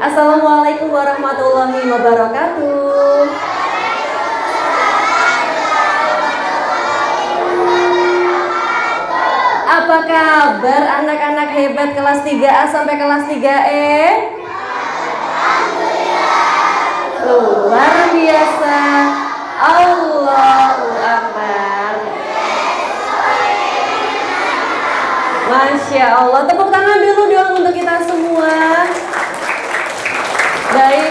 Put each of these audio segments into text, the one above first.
Assalamualaikum warahmatullahi wabarakatuh. Apa kabar anak-anak hebat kelas 3A sampai kelas 3E? Luar biasa. Allahu Akbar. Masya Allah. Tepuk tangan dulu dong untuk kita semua. Baik.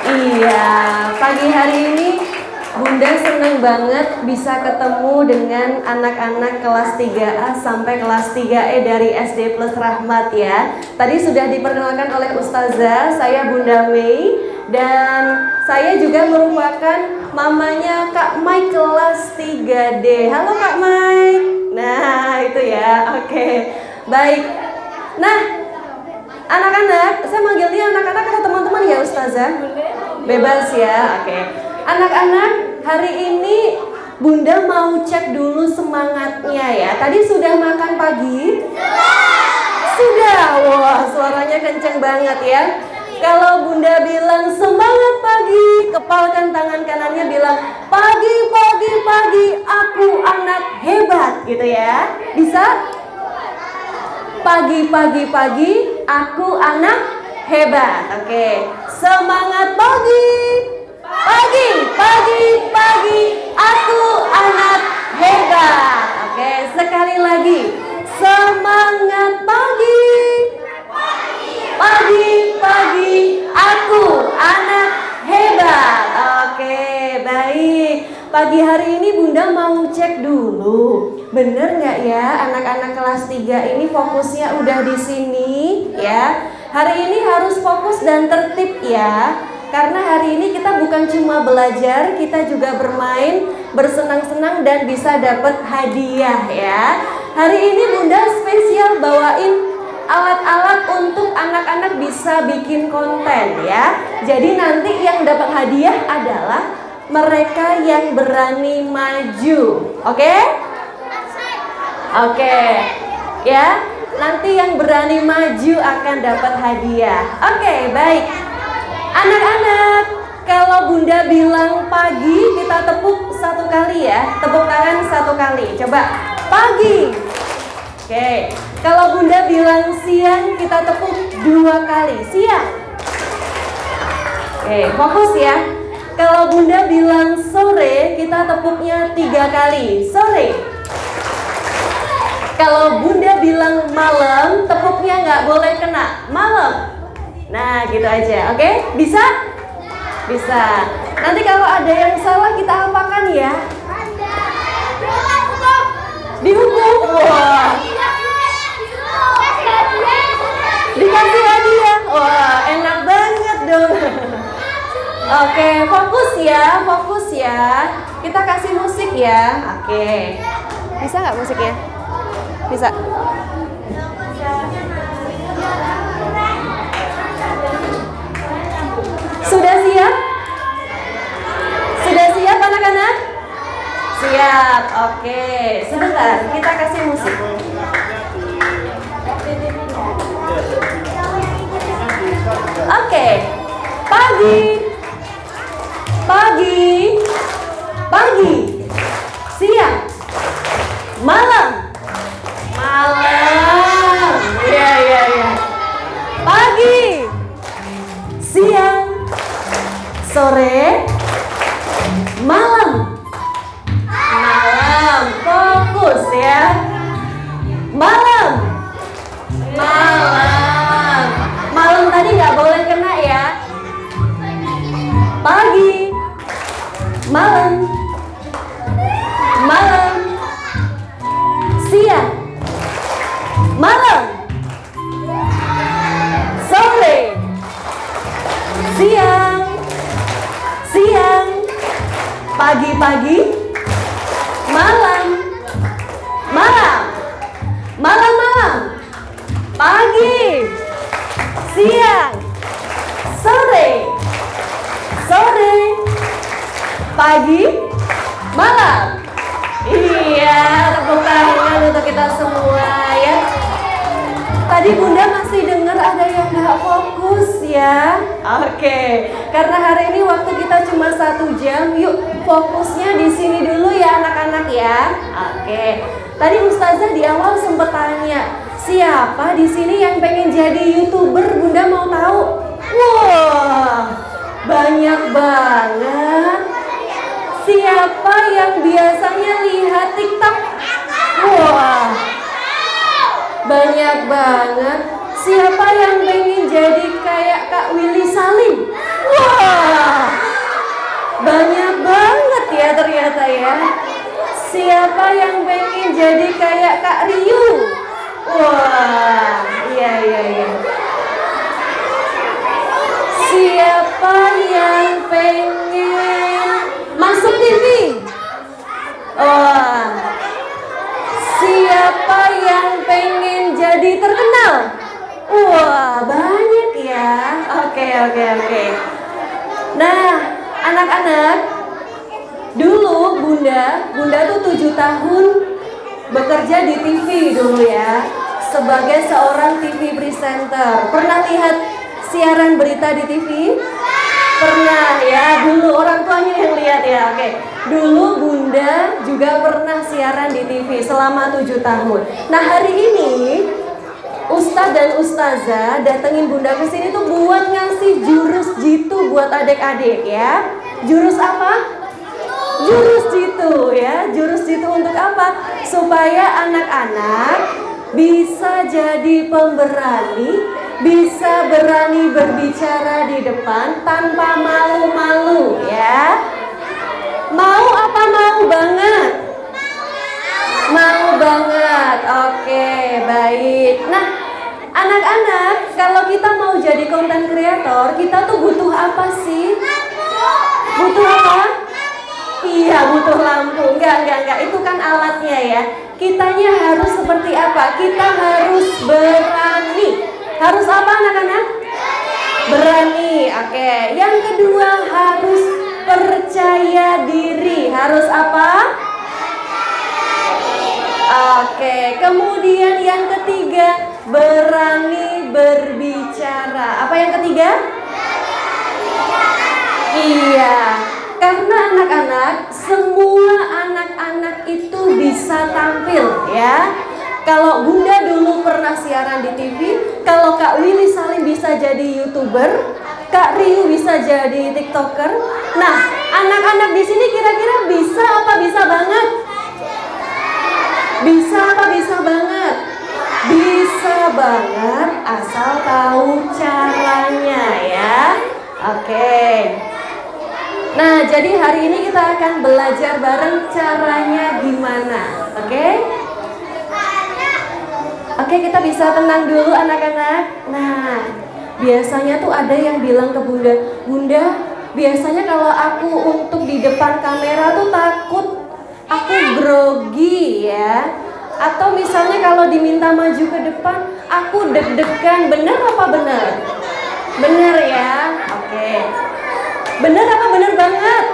Iya, pagi hari ini Bunda senang banget bisa ketemu dengan anak-anak kelas 3A sampai kelas 3E dari SD Plus Rahmat ya. Tadi sudah diperkenalkan oleh Ustazah, saya Bunda Mei, dan saya juga merupakan mamanya Kak Mai kelas 3D. Halo Kak Mai. Nah, itu ya. Oke. Baik. Nah, anak-anak, saya manggilnya anak-anak atau teman-teman ya Ustazah? Bebas ya. Oke. Anak-anak, hari ini Bunda mau cek dulu semangatnya ya. Tadi sudah makan pagi? Sudah. Wah, suaranya kenceng banget ya. Kalau Bunda bilang semangat pagi, kepalkan tangan kanannya bilang pagi, pagi, pagi, aku anak hebat gitu ya. Bisa? Pagi, pagi, pagi, aku anak hebat. Oke. Semangat pagi. Pagi, pagi, pagi, aku anak hebat. Oke, sekali lagi. Semangat pagi. Pagi, pagi, aku anak hebat. Oke, baik. Pagi hari ini Bunda mau cek dulu. Bener nggak ya anak-anak kelas 3 ini fokusnya udah di sini ya. Hari ini harus fokus dan tertib ya. Karena hari ini kita bukan cuma belajar, kita juga bermain, bersenang-senang dan bisa dapat hadiah ya. Hari ini Bunda spesial bawain alat-alat untuk anak-anak bisa bikin konten ya. Jadi nanti yang dapat hadiah adalah mereka yang berani maju. Oke? Oke. Ya, nanti yang berani maju akan dapat hadiah. Oke, baik. Anak-anak, kalau Bunda bilang pagi, kita tepuk satu kali ya. Tepuk tangan satu kali. Coba, pagi. Oke. Kalau Bunda bilang siang, kita tepuk 2 kali. Siang. Oke, fokus ya. Kalau Bunda bilang sore, kita tepuknya 3 kali. Sore. Kalau Bunda bilang malam, tepuknya nggak boleh kena. Malam. Nah, gitu aja. Oke? Bisa? Bisa. Nanti kalau ada yang salah kita apakan ya? Dihukum. Wah. Dikasih hadiah. Wah, enak banget dong. Oke, fokus ya, fokus ya. Kita kasih musik ya. Oke. Bisa nggak musiknya? Bisa. Sudah siap? Sudah siap anak-anak? Siap, oke. Sebentar, kita kasih musik. Oke. Pagi. Pagi. Pagi. Siang. Malam. Malam. Iya, iya, iya. Pagi. Siang. Sore, malam. Malam, fokus ya. Malam. Malam. Malam tadi nggak boleh kena ya. Pagi. Malam. Malam. Siang. Malam. Sore. Siang. Siang, pagi-pagi, malam, malam, malam-malam, pagi, siang, sore, sore, pagi, malam. Iya, tepuk tangan untuk kita semua ya. Tadi Bunda masih dengar ya. Oke, karena hari ini waktu kita cuma 1 jam, yuk fokusnya di sini dulu ya anak-anak ya. Oke, tadi Ustazah di awal sempat tanya, siapa di sini yang pengen jadi YouTuber? Bunda mau tahu. Wah, banyak banget. Siapa yang biasanya lihat TikTok? Wah, banyak banget. Siapa yang pengen jadi kayak Kak Willy Salim? Wah, banyak banget ya ternyata ya. Siapa yang pengen jadi kayak Kak Riu? Wah, iya. Siapa yang pengen masuk TV? Wah, siapa yang pengen jadi terkenal? Wah, banyak ya. Oke. Nah, anak-anak, dulu Bunda tuh 7 tahun bekerja di TV dulu ya, sebagai seorang TV presenter. Pernah lihat siaran berita di TV? Pernah ya, dulu orang tuanya yang lihat ya. Oke, dulu Bunda juga pernah siaran di TV selama 7 tahun. Nah, hari ini Ustadz dan Ustazah datengin Bunda ke sini tuh buat ngasih jurus jitu buat adik-adik ya. Jurus apa? Jurus jitu ya. Jurus jitu untuk apa? Supaya anak-anak bisa jadi pemberani, bisa berani berbicara di depan tanpa malu-malu ya. Mau apa mau banget? Mau banget. Oke, baik. Nah, anak-anak, kalau kita mau jadi konten kreator, kita tuh butuh apa sih? Butuh apa? Iya, butuh lampu. Enggak. Itu kan alatnya ya. Kitanya harus seperti apa? Kita harus berani. Harus apa anak-anak? Berani. Oke. Yang kedua harus percaya diri. Harus apa? Oke. Kemudian yang ketiga, berani berbicara. Apa yang ketiga? Iya. Karena anak-anak, semua anak-anak itu bisa tampil ya. Kalau Bunda dulu pernah siaran di TV, kalau Kak Willy Salim bisa jadi YouTuber, Kak Riu bisa jadi TikToker. Nah, anak-anak di sini kira-kira bisa apa bisa banget? Bisa apa bisa banget? Bisa banget asal tahu caranya ya. Oke. Nah, jadi hari ini kita akan belajar bareng caranya gimana. Oke? Oke, kita bisa tenang dulu anak-anak. Nah, biasanya tuh ada yang bilang ke Bunda, Bunda, biasanya kalau aku untuk di depan kamera tuh takut, aku grogi ya. Atau misalnya kalau diminta maju ke depan, aku deg-degan. Bener apa bener? Bener ya? Oke. Bener apa bener banget?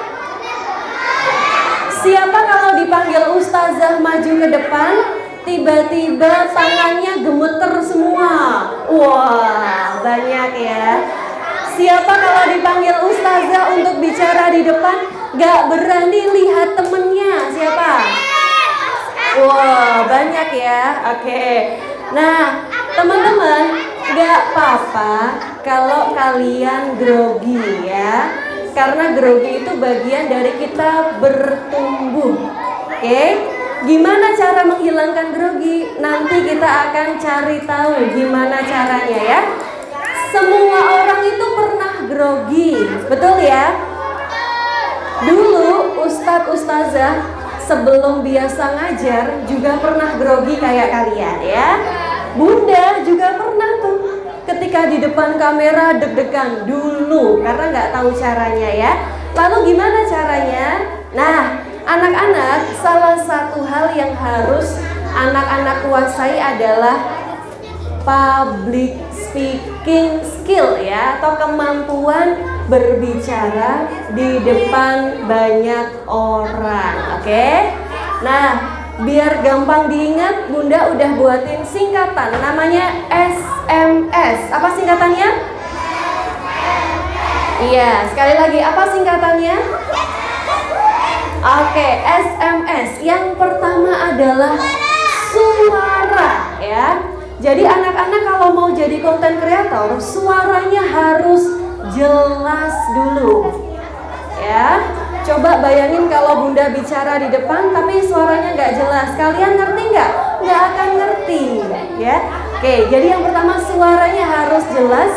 Siapa kalau dipanggil Ustazah maju ke depan, tiba-tiba tangannya gemeter semua? Wah, banyak ya. Siapa kalau dipanggil Ustazah untuk bicara di depan, gak berani lihat temennya? Siapa? Wah, banyak ya. Oke. Nah, teman-teman, gak apa-apa kalau kalian grogi ya. Karena grogi itu bagian dari kita bertumbuh. Oke? Gimana cara menghilangkan grogi? Nanti kita akan cari tahu gimana caranya ya. Semua orang itu pernah grogi, betul ya? Dulu Ustadz Ustazah sebelum biasa ngajar juga pernah grogi kayak kalian ya. Bunda juga pernah tuh ketika di depan kamera deg-degan dulu karena nggak tahu caranya ya. Lalu gimana caranya? Nah, anak-anak, salah satu hal yang harus anak-anak kuasai adalah public speaking skill ya, atau kemampuan berbicara di depan banyak orang. Oke? Nah, biar gampang diingat, Bunda udah buatin singkatan namanya SMS. Apa singkatannya? Iya, sekali lagi apa singkatannya? Oke, SMS. Yang pertama adalah suara ya. Jadi anak-anak kalau mau jadi konten kreator, suaranya harus jelas dulu. Ya. Coba bayangin kalau Bunda bicara di depan tapi suaranya nggak jelas. Kalian ngerti nggak? Nggak akan ngerti ya. Oke, jadi yang pertama suaranya harus jelas,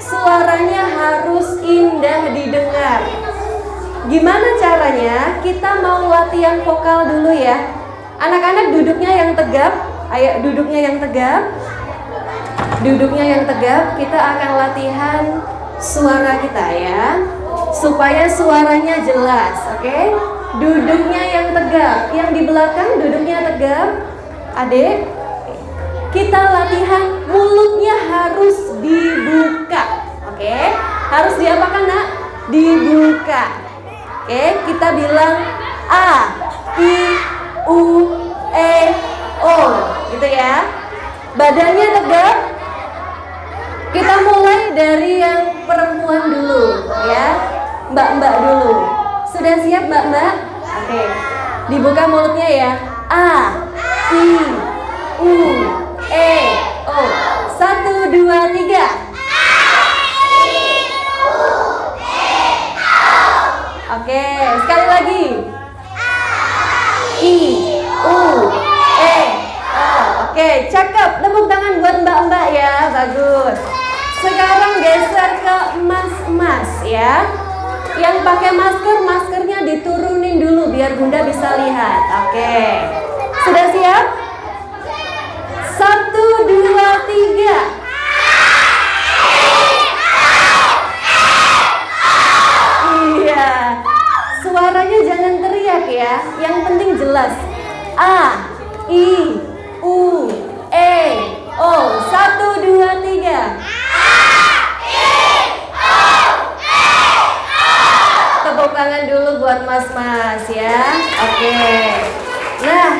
suaranya harus indah didengar. Gimana caranya? Kita mau latihan vokal dulu ya. Anak-anak duduknya yang tegap. Ayo duduknya yang tegap. Duduknya yang tegap. Kita akan latihan suara kita ya, supaya suaranya jelas. Oke? Duduknya yang tegap. Yang di belakang duduknya tegap. Adik, kita latihan mulutnya harus dibuka. Oke? Harus diapakan nak? Dibuka. Oke, kita bilang A, I, U, E, O, gitu ya. Badannya tegap. Kita mulai dari yang perempuan dulu, ya. Mbak-mbak dulu. Sudah siap mbak-mbak? Oke. Dibuka mulutnya ya. A, I, U, E, O. 1, 2, 3. Oke, sekali lagi. I, U, E, O. Oke, cakep. Tepuk tangan buat mbak-mbak ya. Bagus. Sekarang geser ke mas-mas ya. Yang pakai masker, maskernya diturunin dulu biar Bunda bisa lihat. Oke. Sudah siap? 1, 2, 3. Suaranya jangan teriak ya, yang penting jelas. A, I, U, E, O. 1, 2, 3. Tepuk tangan dulu buat mas-mas ya. Oke. Nah,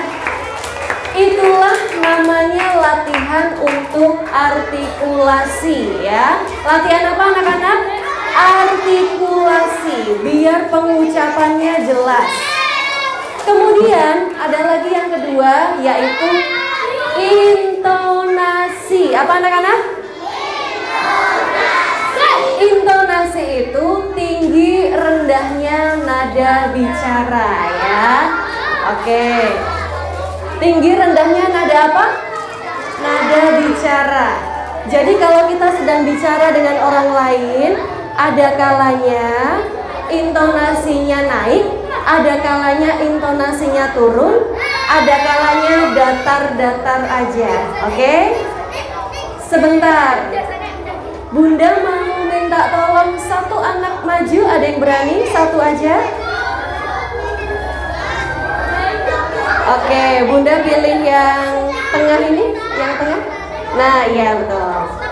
itulah namanya latihan untuk artikulasi ya. Latihan apa anak-anak? Artikulasi, biar pengucapannya jelas. Kemudian ada lagi yang kedua, yaitu intonasi. Apa anak-anak? Intonasi itu tinggi rendahnya nada bicara ya. Oke. Tinggi rendahnya nada apa? Nada bicara. Jadi kalau kita sedang bicara dengan orang lain, ada kalanya intonasinya naik, ada kalanya intonasinya turun, ada kalanya datar-datar aja. Oke? Sebentar. Bunda mau minta tolong satu anak maju, ada yang berani? Satu aja. Oke, Bunda pilih yang tengah ini, yang tengah. Nah, iya betul.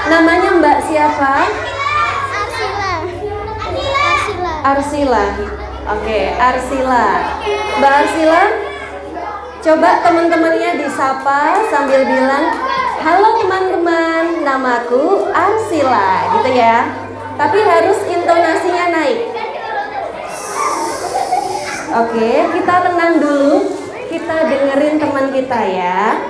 Namanya Mbak siapa? Arsila. Oke, Arsila. Mbak Arsila, coba teman-temannya disapa sambil bilang, halo teman-teman, namaku Arsila, gitu ya. Tapi harus intonasinya naik. Oke, kita tenang dulu. Kita dengerin teman kita ya.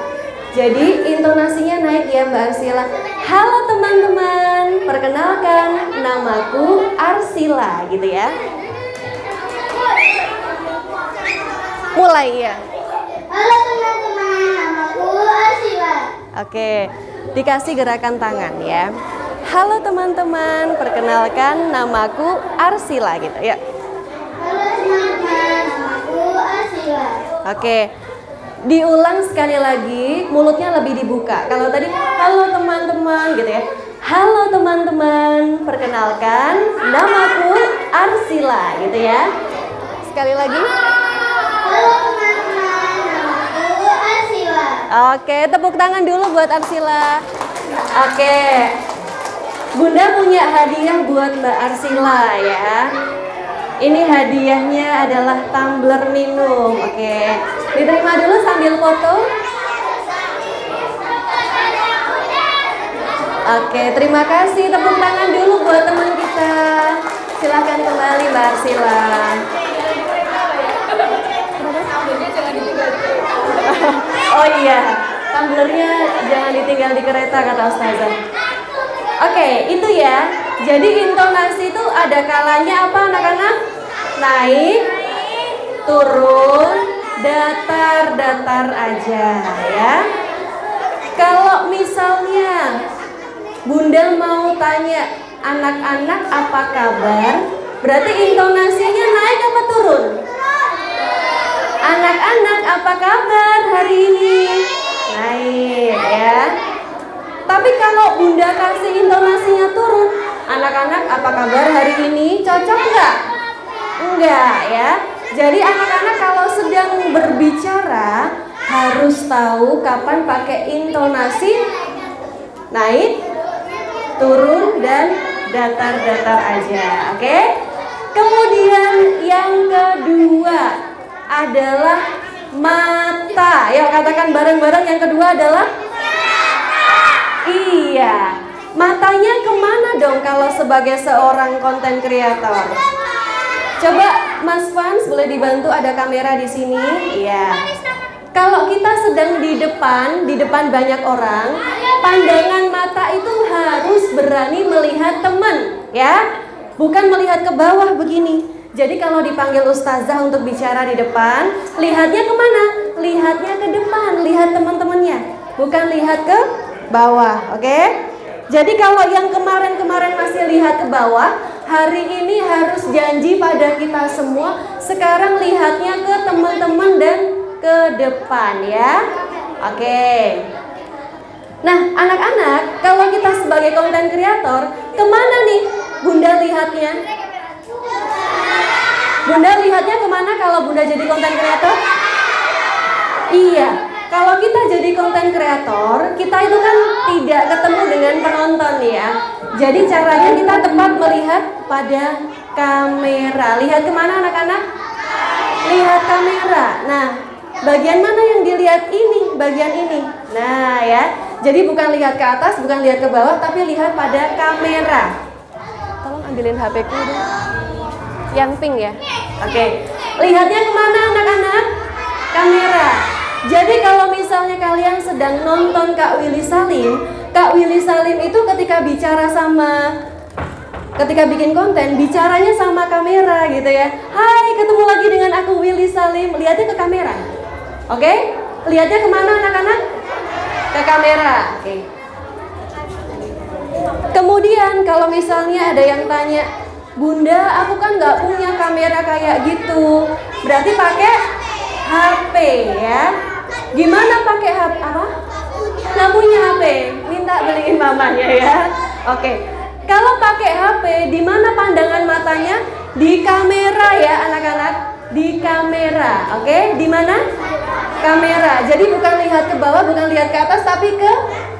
Jadi intonasinya naik ya Mbak Arsila. Halo teman-teman, perkenalkan namaku Arsila, gitu ya. Mulai ya. Halo teman-teman, namaku Arsila. Oke, dikasih gerakan tangan ya. Halo teman-teman, perkenalkan namaku Arsila, gitu ya. Halo teman-teman, namaku Arsila. Oke. Diulang sekali lagi, mulutnya lebih dibuka. Kalau tadi, halo teman-teman, gitu ya. Halo teman-teman, perkenalkan namaku Arsila, gitu ya. Sekali lagi. Halo teman-teman, namaku Arsila. Oke, tepuk tangan dulu buat Arsila. Oke. Bunda punya hadiah buat Mbak Arsila ya. Ini hadiahnya adalah tumbler minum. Oke. Diterima dulu sambil foto. Oke, terima kasih. Tepuk tangan dulu buat teman kita. Silahkan kembali Mbak Arsila. Oh iya, tumblernya jangan ditinggal di kereta kata Ustazah. Oke, itu ya. Jadi intonasi itu ada kalanya apa anak-anak? Naik, turun, datar-datar aja ya. Kalau misalnya Bunda mau tanya anak-anak apa kabar, berarti intonasinya naik apa turun? Anak-anak apa kabar hari ini? Naik ya. Tapi kalau Bunda kasih intonasinya turun, anak-anak apa kabar hari ini? Cocok nggak? Enggak ya. Jadi anak-anak kalau sedang berbicara harus tahu kapan pakai intonasi naik, turun, dan datar-datar aja. Oke? Kemudian yang kedua adalah mata. Yuk katakan bareng-bareng, yang kedua adalah iya. Matanya kemana dong kalau sebagai seorang konten kreator? Coba Mas Fans boleh dibantu, ada kamera di sini. Iya. Kalau kita sedang di depan banyak orang, pandangan mata itu harus berani melihat teman, ya. Bukan melihat ke bawah begini. Jadi kalau dipanggil ustazah untuk bicara di depan, lihatnya kemana? Lihatnya ke depan, lihat teman-temannya, bukan lihat ke bawah, oke? Jadi kalau yang kemarin-kemarin masih lihat ke bawah, hari ini harus janji pada kita semua, sekarang lihatnya ke teman-teman dan ke depan ya. Oke. Nah anak-anak, kalau kita sebagai konten kreator, kemana nih Bunda lihatnya? Bunda lihatnya kemana kalau Bunda jadi konten kreator? Iya, kalau kita jadi konten kreator, kita itu kan tidak ketemu dengan penonton ya. Jadi caranya kita tepat melihat pada kamera. Lihat kemana anak-anak? Lihat kamera. Nah, bagian mana yang dilihat ini? Bagian ini. Nah ya, jadi bukan lihat ke atas, bukan lihat ke bawah, tapi lihat pada kamera. Tolong ambilin HP-ku dong. Yang pink ya. Oke. Lihatnya kemana anak-anak? Kamera. Jadi kalau misalnya kalian sedang nonton Kak Willy Salim itu ketika bikin konten, bicaranya sama kamera gitu ya. Hai, ketemu lagi dengan aku Willy Salim. Lihatnya ke kamera. Oke? Lihatnya kemana anak-anak? Ke kamera. Oke. Kemudian kalau misalnya ada yang tanya, Bunda, aku kan nggak punya kamera kayak gitu. Berarti pakai HP ya. Gimana pakai HP? Apa? Nggak punya HP, minta beliin mamanya ya. Oke. Kalau pakai HP, di mana pandangan matanya? Di kamera ya anak-anak. Di kamera, oke? Di mana? Kamera. Jadi bukan lihat ke bawah, bukan lihat ke atas, tapi ke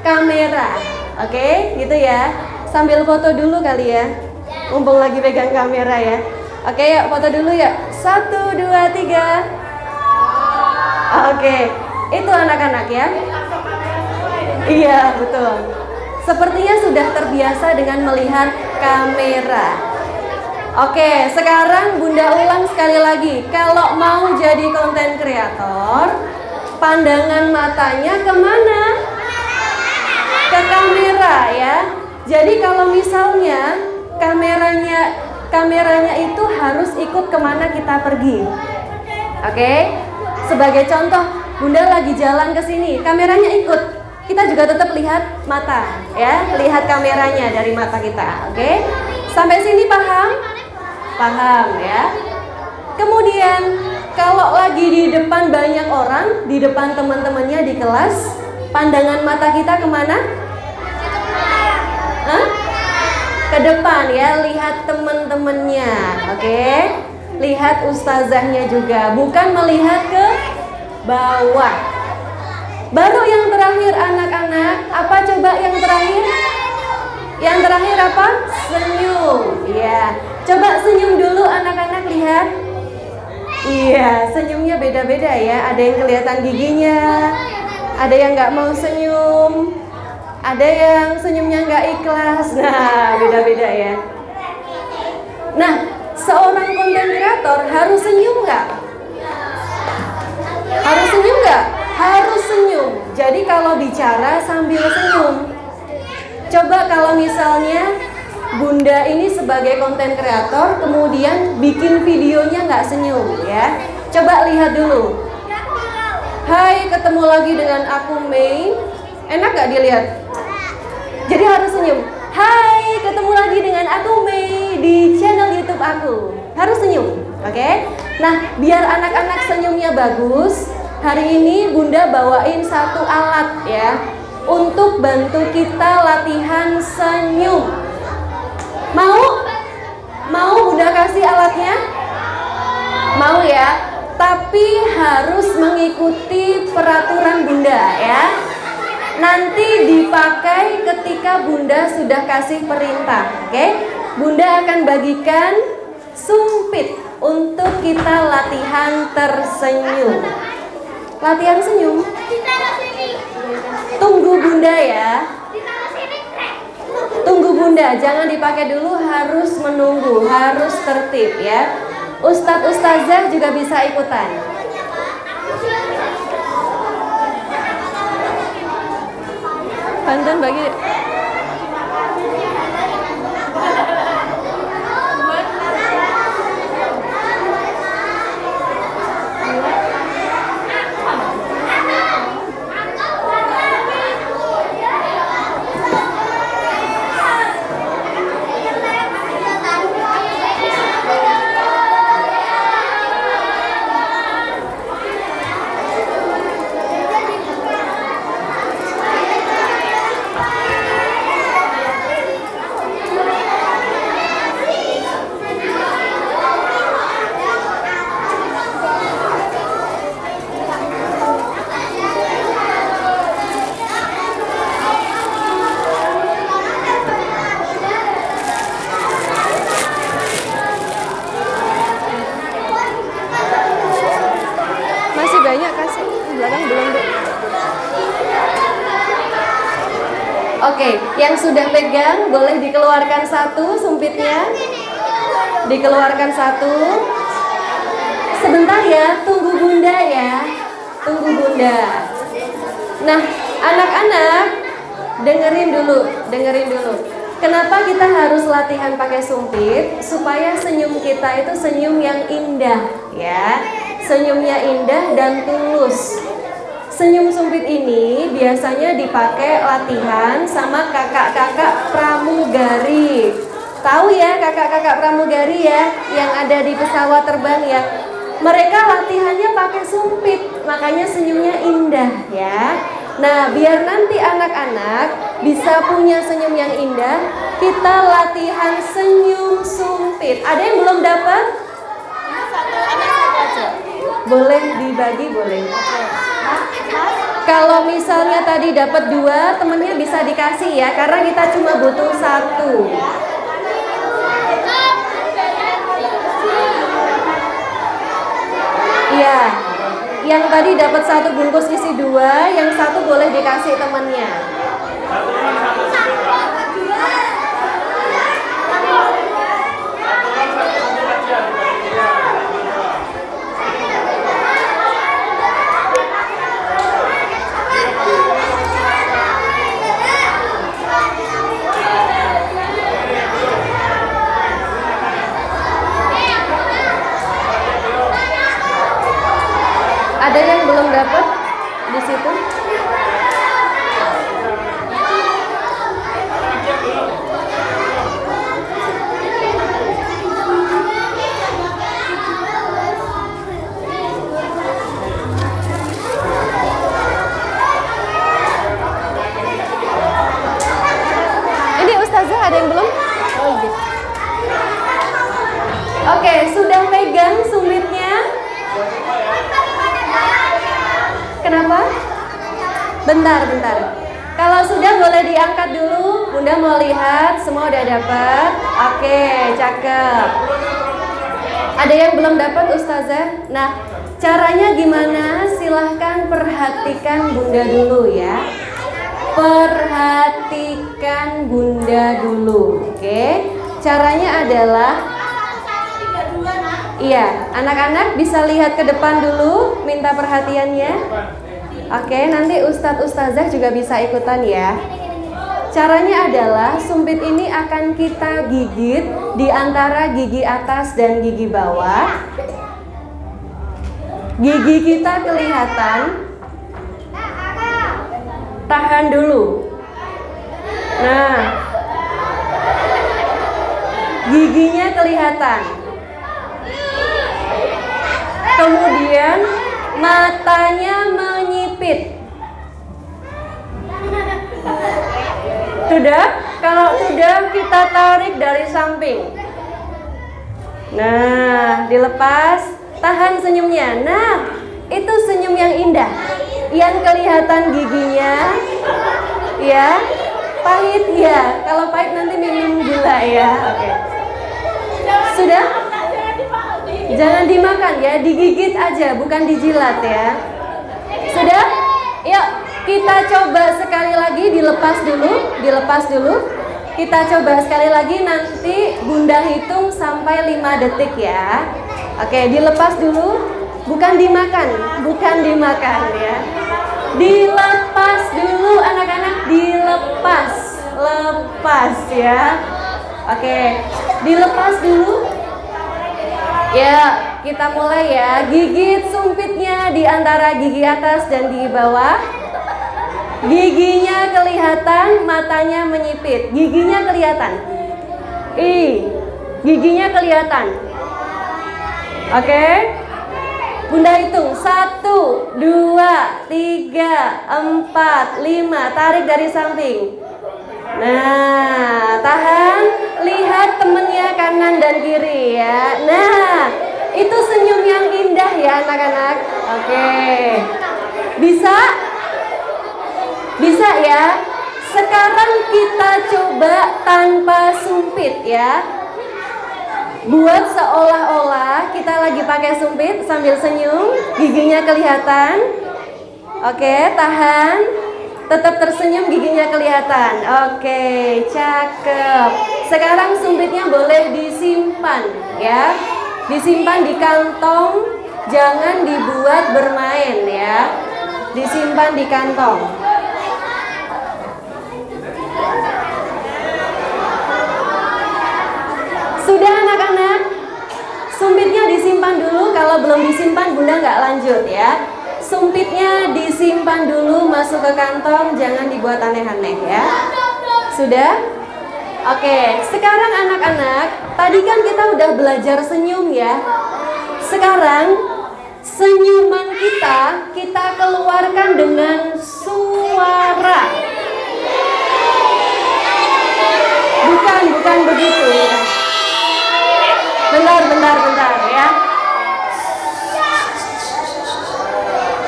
kamera. Oke, gitu ya. Sambil foto dulu kali ya. Mumpung lagi pegang kamera ya. Oke, yuk foto dulu ya. 1, 2, 3. Oke, itu anak-anak ya. Iya, betul. Sepertinya sudah terbiasa dengan melihat kamera. Oke, sekarang Bunda ulang sekali lagi. Kalau mau jadi konten kreator, pandangan matanya kemana? Ke kamera ya. Jadi kalau misalnya kameranya itu harus ikut kemana kita pergi. Oke, sebagai contoh, Bunda lagi jalan ke sini, kameranya ikut. Kita juga tetap lihat mata, ya, lihat kameranya dari mata kita. Oke, sampai sini paham? Paham ya. Kemudian kalau lagi di depan banyak orang, di depan teman-temannya di kelas, pandangan mata kita kemana? Hah? Ke depan ya, lihat teman-temannya. Oke, lihat ustazahnya juga, bukan melihat ke bawah. Baru yang terakhir anak-anak, apa coba yang terakhir? Yang terakhir apa? Senyum. Iya. Coba senyum dulu anak-anak, lihat. Iya, senyumnya beda-beda ya. Ada yang kelihatan giginya, ada yang nggak mau senyum. Ada yang senyumnya nggak ikhlas. Nah, beda-beda ya. Nah, seorang konten kreator harus senyum nggak? Harus senyum nggak? Harus senyum. Jadi kalau bicara sambil senyum. Coba kalau misalnya Bunda ini sebagai konten kreator kemudian bikin videonya nggak senyum ya. Coba lihat dulu. Hai, ketemu lagi dengan aku Mei. Enak nggak dilihat? Jadi harus senyum. Hai, ketemu lagi dengan aku Mei di channel YouTube aku. Harus senyum, oke? Nah, biar anak-anak senyumnya bagus, hari ini Bunda bawain satu alat ya untuk bantu kita latihan senyum. Mau Bunda kasih alatnya? Mau ya? Tapi harus mengikuti peraturan Bunda ya. Nanti dipakai ketika Bunda sudah kasih perintah, oke? Bunda akan bagikan sumpit untuk kita latihan tersenyum. Latihan senyum. Tunggu Bunda ya. Tunggu Bunda, jangan dipakai dulu, harus menunggu, harus tertib ya. Ustadz Ustazah juga bisa ikutan. Bantuan bagi. Oke, yang sudah pegang boleh dikeluarkan satu sumpitnya. Dikeluarkan satu. Sebentar ya, tunggu Bunda ya. Tunggu Bunda. Nah, anak-anak dengerin dulu. Kenapa kita harus latihan pakai sumpit? Supaya senyum kita itu senyum yang indah ya. Senyumnya indah dan tulus. Senyum sumpit ini biasanya dipakai latihan sama kakak-kakak pramugari. Tahu ya kakak-kakak pramugari ya, yang ada di pesawat terbang ya. Mereka latihannya pakai sumpit, makanya senyumnya indah ya. Nah, biar nanti anak-anak bisa punya senyum yang indah, kita latihan senyum sumpit. Ada yang belum dapat? Boleh dibagi, boleh. Kalau misalnya tadi dapat 2, temennya bisa dikasih ya, karena kita cuma butuh 1. Iya, yang tadi dapat 1 bungkus isi 2, yang 1 boleh dikasih temennya. Ada yang belum dapat di situ? Ini Ustazah ada yang belum? Oh iya. Oke, sudah pegang sumitnya? Kenapa? Bentar. Kalau sudah boleh diangkat dulu. Bunda mau lihat, semua udah dapat. Oke, cakep. Ada yang belum dapat Ustazah? Nah, caranya gimana? Silahkan perhatikan Bunda dulu ya. Perhatikan Bunda dulu. Oke. Caranya adalah iya, anak-anak bisa lihat ke depan dulu, minta perhatiannya. Oke, nanti Ustadz Ustazah juga bisa ikutan ya. Caranya adalah sumpit ini akan kita gigit di antara gigi atas dan gigi bawah. Gigi kita kelihatan. Tahan dulu. Nah, giginya kelihatan. Kemudian matanya menyipit. Sudah? Kalau sudah kita tarik dari samping. Nah, dilepas, tahan senyumnya. Nah, itu senyum yang indah. Yang kelihatan giginya, ya, pahit ya. Kalau pahit nanti minum gula ya. Oke. Sudah? Jangan dimakan ya, digigit aja, bukan dijilat ya. Sudah? Yuk, kita coba sekali lagi, dilepas dulu. Kita coba sekali lagi, nanti Bunda hitung sampai 5 detik ya. Oke, dilepas dulu, bukan dimakan ya. Dilepas dulu anak-anak, lepas ya. Oke, dilepas dulu. Ya, kita mulai ya. Gigit sumpitnya di antara gigi atas dan gigi bawah. Giginya kelihatan, matanya menyipit. Giginya kelihatan. Giginya kelihatan. Oke. Bunda hitung 1, 2, 3, 4, 5. Tarik dari samping. Nah, tahan. Lihat temennya kanan dan kiri ya. Nah, itu senyum yang indah ya anak-anak. Oke. Bisa? Bisa ya. Sekarang kita coba tanpa sumpit ya. Buat seolah-olah kita lagi pakai sumpit sambil senyum, giginya kelihatan. Oke, tahan. Tetap tersenyum, giginya kelihatan. Oke, cakep. Sekarang sumpitnya boleh disimpan ya. Disimpan di kantong, jangan dibuat bermain ya. Disimpan di kantong. Sudah anak-anak? Sumpitnya disimpan dulu, kalau belum disimpan Bunda nggak lanjut ya. Sumpitnya disimpan dulu, masuk ke kantong, jangan dibuat aneh-aneh ya. Sudah? Oke, sekarang anak-anak, tadi kan kita udah belajar senyum ya. Sekarang senyuman kita keluarkan dengan suara. Bukan begitu ya. Bentar ya.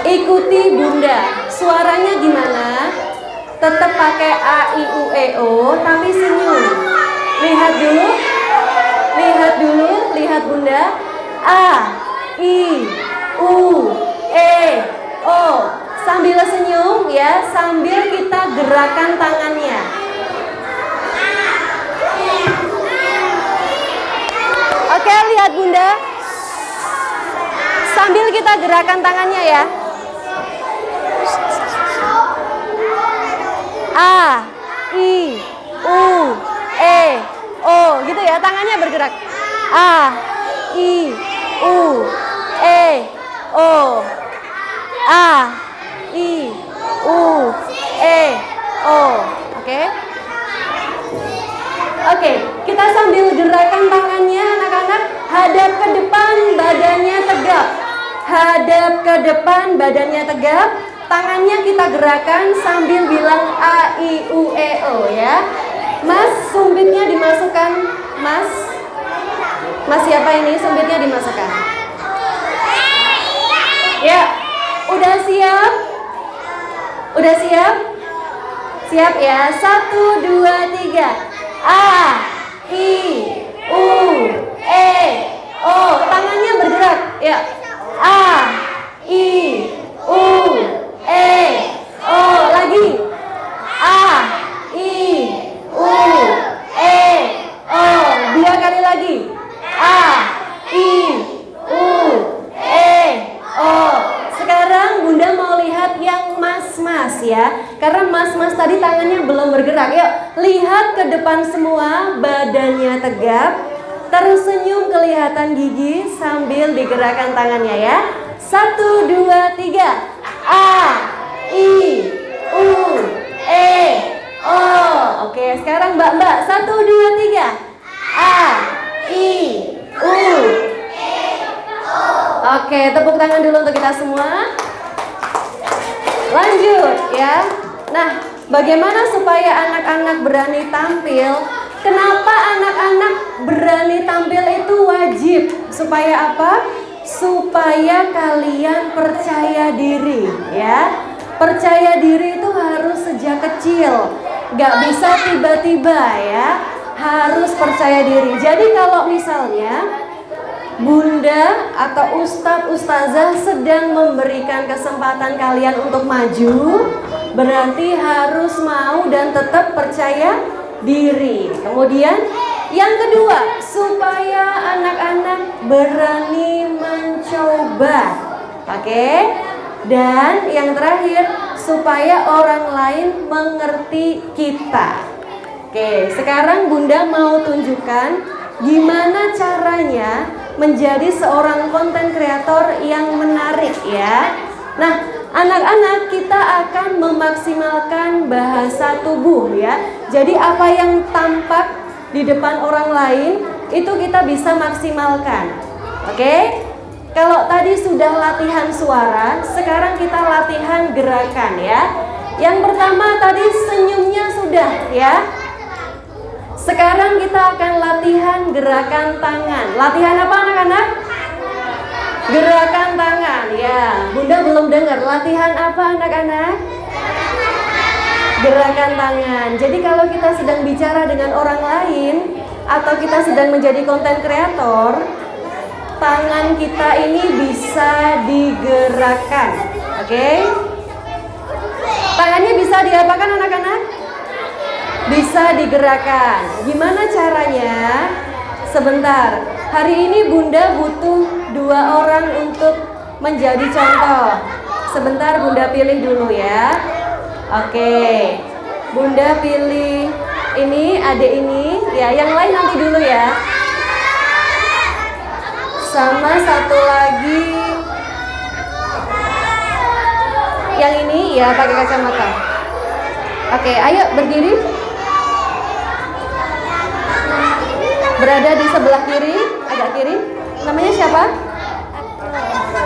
Ikuti Bunda. Suaranya gimana? Tetap pakai A, I, U, E, O, tapi senyum. Lihat dulu, lihat Bunda. A, I, U, E, O. Sambil senyum ya, sambil kita gerakan tangannya. Oke, lihat Bunda. Sambil kita gerakan tangannya ya. A, I, U, E, O. Gitu ya, tangannya bergerak. A, I, U, E, O. A, I, U, E, O. Oke. Oke, kita sambil gerakan tangannya anak-anak, hadap ke depan, badannya tegap. Hadap ke depan, badannya tegap. Tangannya kita gerakan sambil bilang A, I, U, E, O ya. Mas, sumpitnya dimasukkan. Mas siapa ini? Sumpitnya dimasukkan. Ya, udah siap? Udah siap? Siap ya, 1, 2, 3. A, I, U, E, O. Tangannya bergerak. Ya. A, I, U, E, O. Lagi. A, mas-mas tadi tangannya belum bergerak. Yuk, lihat ke depan semua, badannya tegap. Tersenyum kelihatan gigi sambil digerakkan tangannya ya. 1, 2, 3. A, I, U, E, O. Oke, sekarang mbak-mbak. 1, 2, 3. A, I, U, E, O. Oke, tepuk tangan dulu untuk kita semua. Lanjut ya. Nah, bagaimana supaya anak-anak berani tampil? Kenapa anak-anak berani tampil itu wajib? Supaya apa? Supaya kalian percaya diri ya. Percaya diri itu harus sejak kecil. Gak bisa tiba-tiba ya. Harus percaya diri. Jadi kalau misalnya Bunda atau Ustadz Ustazah sedang memberikan kesempatan kalian untuk maju, berarti harus mau dan tetap percaya diri. Kemudian yang kedua, supaya anak-anak berani mencoba. Oke? Dan yang terakhir, supaya orang lain mengerti kita. Oke, sekarang Bunda mau tunjukkan gimana caranya menjadi seorang konten kreator yang menarik ya. Nah, anak-anak kita akan memaksimalkan bahasa tubuh ya. Jadi apa yang tampak di depan orang lain itu kita bisa maksimalkan. Oke? Kalau tadi sudah latihan suara, sekarang kita latihan gerakan ya. Yang pertama tadi senyumnya sudah ya. Sekarang kita akan latihan gerakan tangan. Latihan apa anak-anak? Gerakan tangan ya. Bunda belum dengar. Latihan apa anak-anak? Gerakan tangan. Jadi kalau kita sedang bicara dengan orang lain atau kita sedang menjadi konten kreator, tangan kita ini bisa digerakkan. Oke? Tangannya bisa diapakan anak-anak? Bisa digerakkan. Gimana caranya? Sebentar. Hari ini Bunda butuh 2 orang untuk menjadi contoh. Sebentar Bunda pilih dulu ya. Oke. Bunda pilih ini, adik ini. Ya, yang lain nanti dulu ya. Sama satu lagi. Yang ini ya pakai kacamata. Oke, ayo berdiri. Berada di sebelah kiri, agak kiri. Namanya siapa?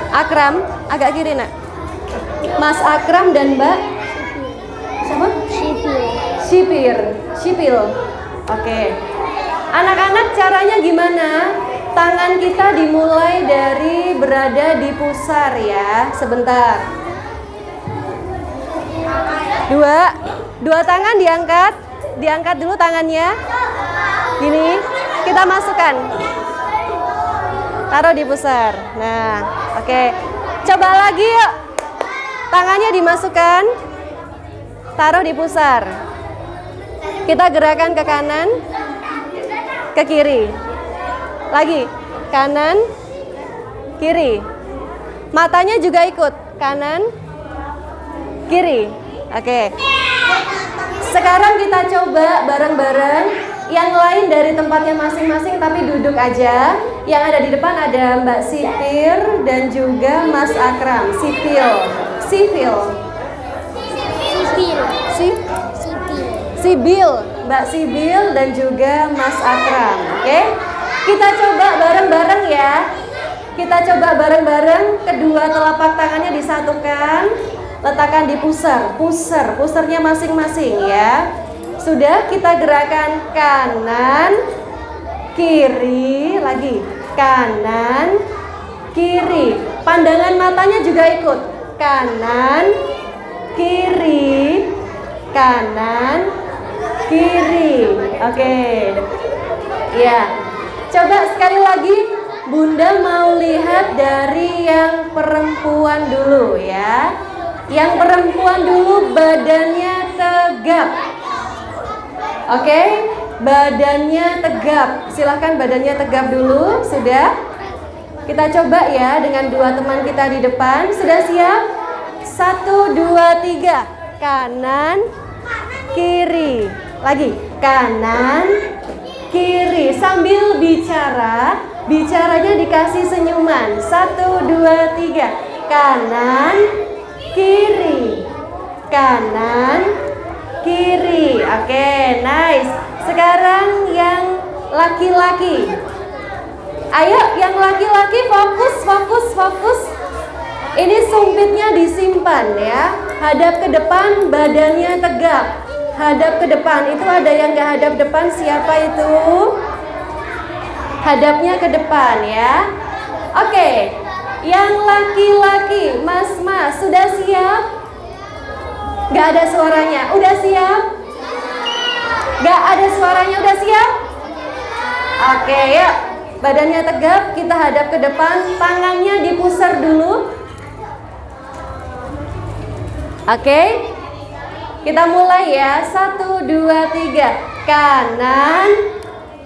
Akram, agak kiri nak. Mas Akram dan Mbak siapa? Sipil. Oke. Anak-anak caranya gimana? Tangan kita dimulai dari berada di pusar ya. Sebentar. Dua tangan diangkat dulu tangannya. Gini. Kita masukkan, taruh di pusar. Nah, oke. Coba lagi yuk. Tangannya dimasukkan, taruh di pusar. Kita gerakan ke kanan, ke kiri. Lagi, kanan, kiri. Matanya juga ikut, kanan, kiri. Oke. Sekarang kita coba bareng-bareng. Yang lain dari tempatnya masing-masing tapi duduk aja. Yang ada di depan ada Mbak Sipir dan juga Mas Akram. Sibil, Mbak Sibil dan juga Mas Akram. Oke? Kita coba bareng-bareng ya. Kita coba bareng-bareng. Kedua telapak tangannya disatukan. Letakkan di pusernya masing-masing ya. Sudah, kita gerakan kanan, kiri, lagi kanan, kiri. Pandangan matanya juga ikut. Kanan, kiri, kanan, kiri. Oke. Ya. Coba sekali lagi, Bunda mau lihat dari yang perempuan dulu ya. Yang perempuan dulu badannya tegap. Oke, badannya tegap. Silahkan badannya tegap dulu. Sudah? Kita coba ya dengan 2 teman kita di depan. Sudah siap? 1, 2, 3. Kanan, kiri. Lagi, kanan, kiri. Sambil bicara, bicaranya dikasih senyuman. 1, 2, 3. Kanan, kiri. Kanan, kiri. Oke, nice. Sekarang yang laki-laki. Ayo, yang laki-laki fokus, fokus, fokus. Ini sumpitnya disimpan ya. Hadap ke depan, badannya tegak. Hadap ke depan. Itu ada yang nggak hadap depan, siapa itu? Hadapnya ke depan ya. Oke, yang laki-laki, mas-mas, sudah siap? Nggak ada suaranya, udah siap? Nggak ada suaranya, udah siap? Oke, yuk. Badannya tegap, kita hadap ke depan, tangannya dipusar dulu. Oke, kita mulai ya. 1, 2, 3. Kanan,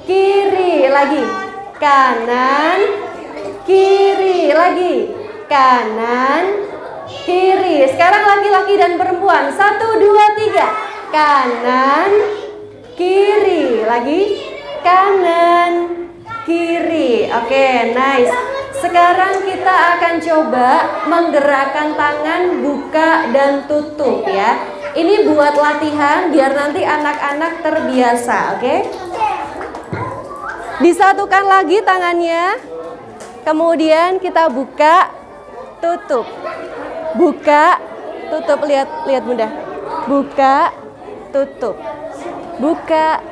kiri. Lagi. Kanan, kiri. Lagi. Kanan, kiri. Sekarang laki-laki dan perempuan. 1, 2, 3. Kanan, kiri. Lagi. Kanan, kiri. Oke, nice. Sekarang kita akan coba menggerakkan tangan buka dan tutup ya. Ini buat latihan biar nanti anak-anak terbiasa, oke? Disatukan lagi tangannya. Kemudian kita buka, tutup. Buka, tutup. Lihat Bunda. Buka, tutup. Buka,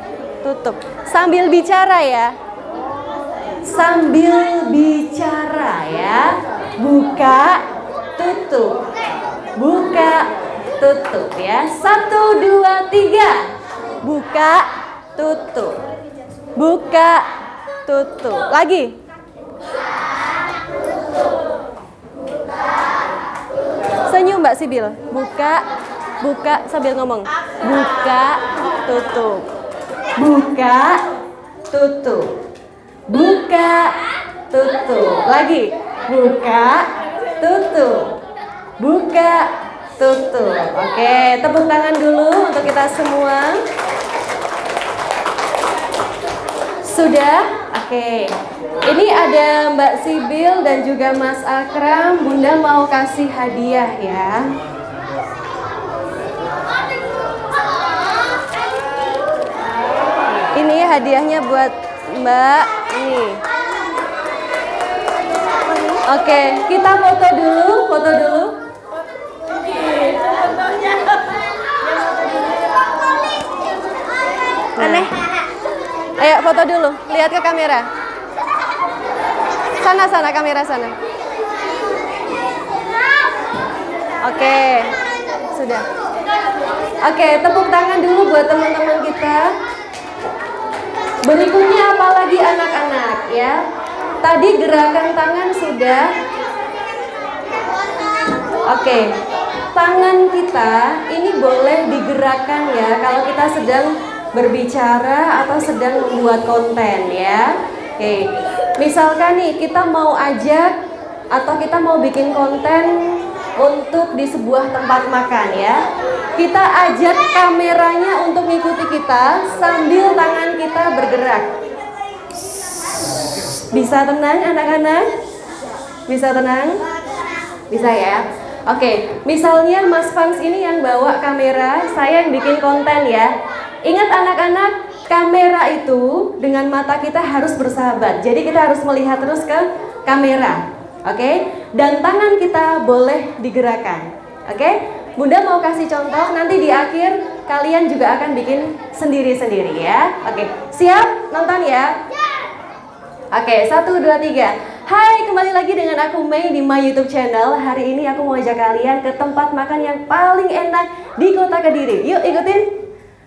tutup. Sambil bicara ya. Sambil bicara ya. Buka, tutup. Buka, tutup ya. 1, 2, 3. Buka, tutup. Buka, tutup. Lagi. Senyum Mbak Sibil. Buka, buka sambil ngomong. Buka, tutup. Buka, tutup. Buka, tutup. Lagi. Buka, tutup. Buka, tutup. Oke, tepuk tangan dulu untuk kita semua. Sudah? Oke. Ini ada Mbak Sibil dan juga Mas Akram. Bunda mau kasih hadiah ya. Ini hadiahnya buat Mbak. Nih. Oke, kita foto dulu, Aneh. Ayo foto dulu, lihat ke kamera. Sana kamera sana. Oke, sudah. Oke, tepuk tangan dulu buat teman-teman kita. Berikutnya apalagi anak-anak ya. Tadi gerakan tangan sudah. Oke, tangan kita ini boleh digerakkan ya kalau kita sedang berbicara atau sedang membuat konten ya. Oke, misalkan nih kita mau ajak atau kita mau bikin konten untuk di sebuah tempat makan ya. Kita ajak kameranya untuk mengikuti kita sambil tangan kita bergerak. Bisa tenang anak-anak? Bisa tenang? Bisa ya? Oke, misalnya Mas Fans ini yang bawa kamera, saya yang bikin konten ya. Ingat anak-anak, kamera itu dengan mata kita harus bersahabat. Jadi kita harus melihat terus ke kamera. Oke? Dan tangan kita boleh digerakkan. Oke? Bunda mau kasih contoh, nanti di akhir kalian juga akan bikin sendiri-sendiri ya. Oke, siap? Nonton ya? Oke, 1, 2, 3. Hai, kembali lagi dengan aku Mei di My YouTube channel. Hari ini aku mau ajak kalian ke tempat makan yang paling enak di kota Kediri. Yuk ikutin.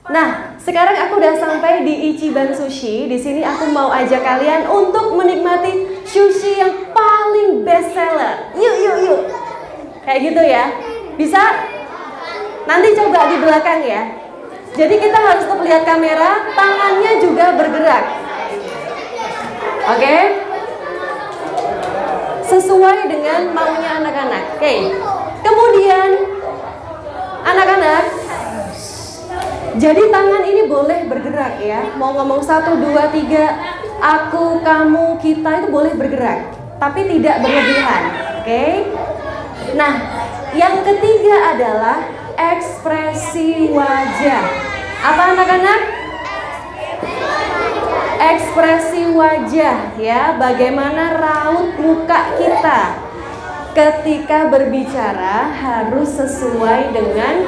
Nah, sekarang aku udah sampai di Ichiban Sushi. Di sini aku mau ajak kalian untuk menikmati sushi yang paling best seller. Yuk. Kayak gitu ya. Bisa? Nanti coba di belakang ya. Jadi kita harus tetap lihat kamera, tangannya juga bergerak. Oke? Sesuai dengan maunya anak-anak. Oke. Kemudian anak-anak Jadi tangan ini boleh bergerak ya. Mau ngomong 1, 2, 3, aku, kamu, kita itu boleh bergerak, tapi tidak berlebihan. Oke? Nah, yang ketiga adalah ekspresi wajah. Apa anak-anak? Ekspresi wajah ya, bagaimana raut muka kita ketika berbicara harus sesuai dengan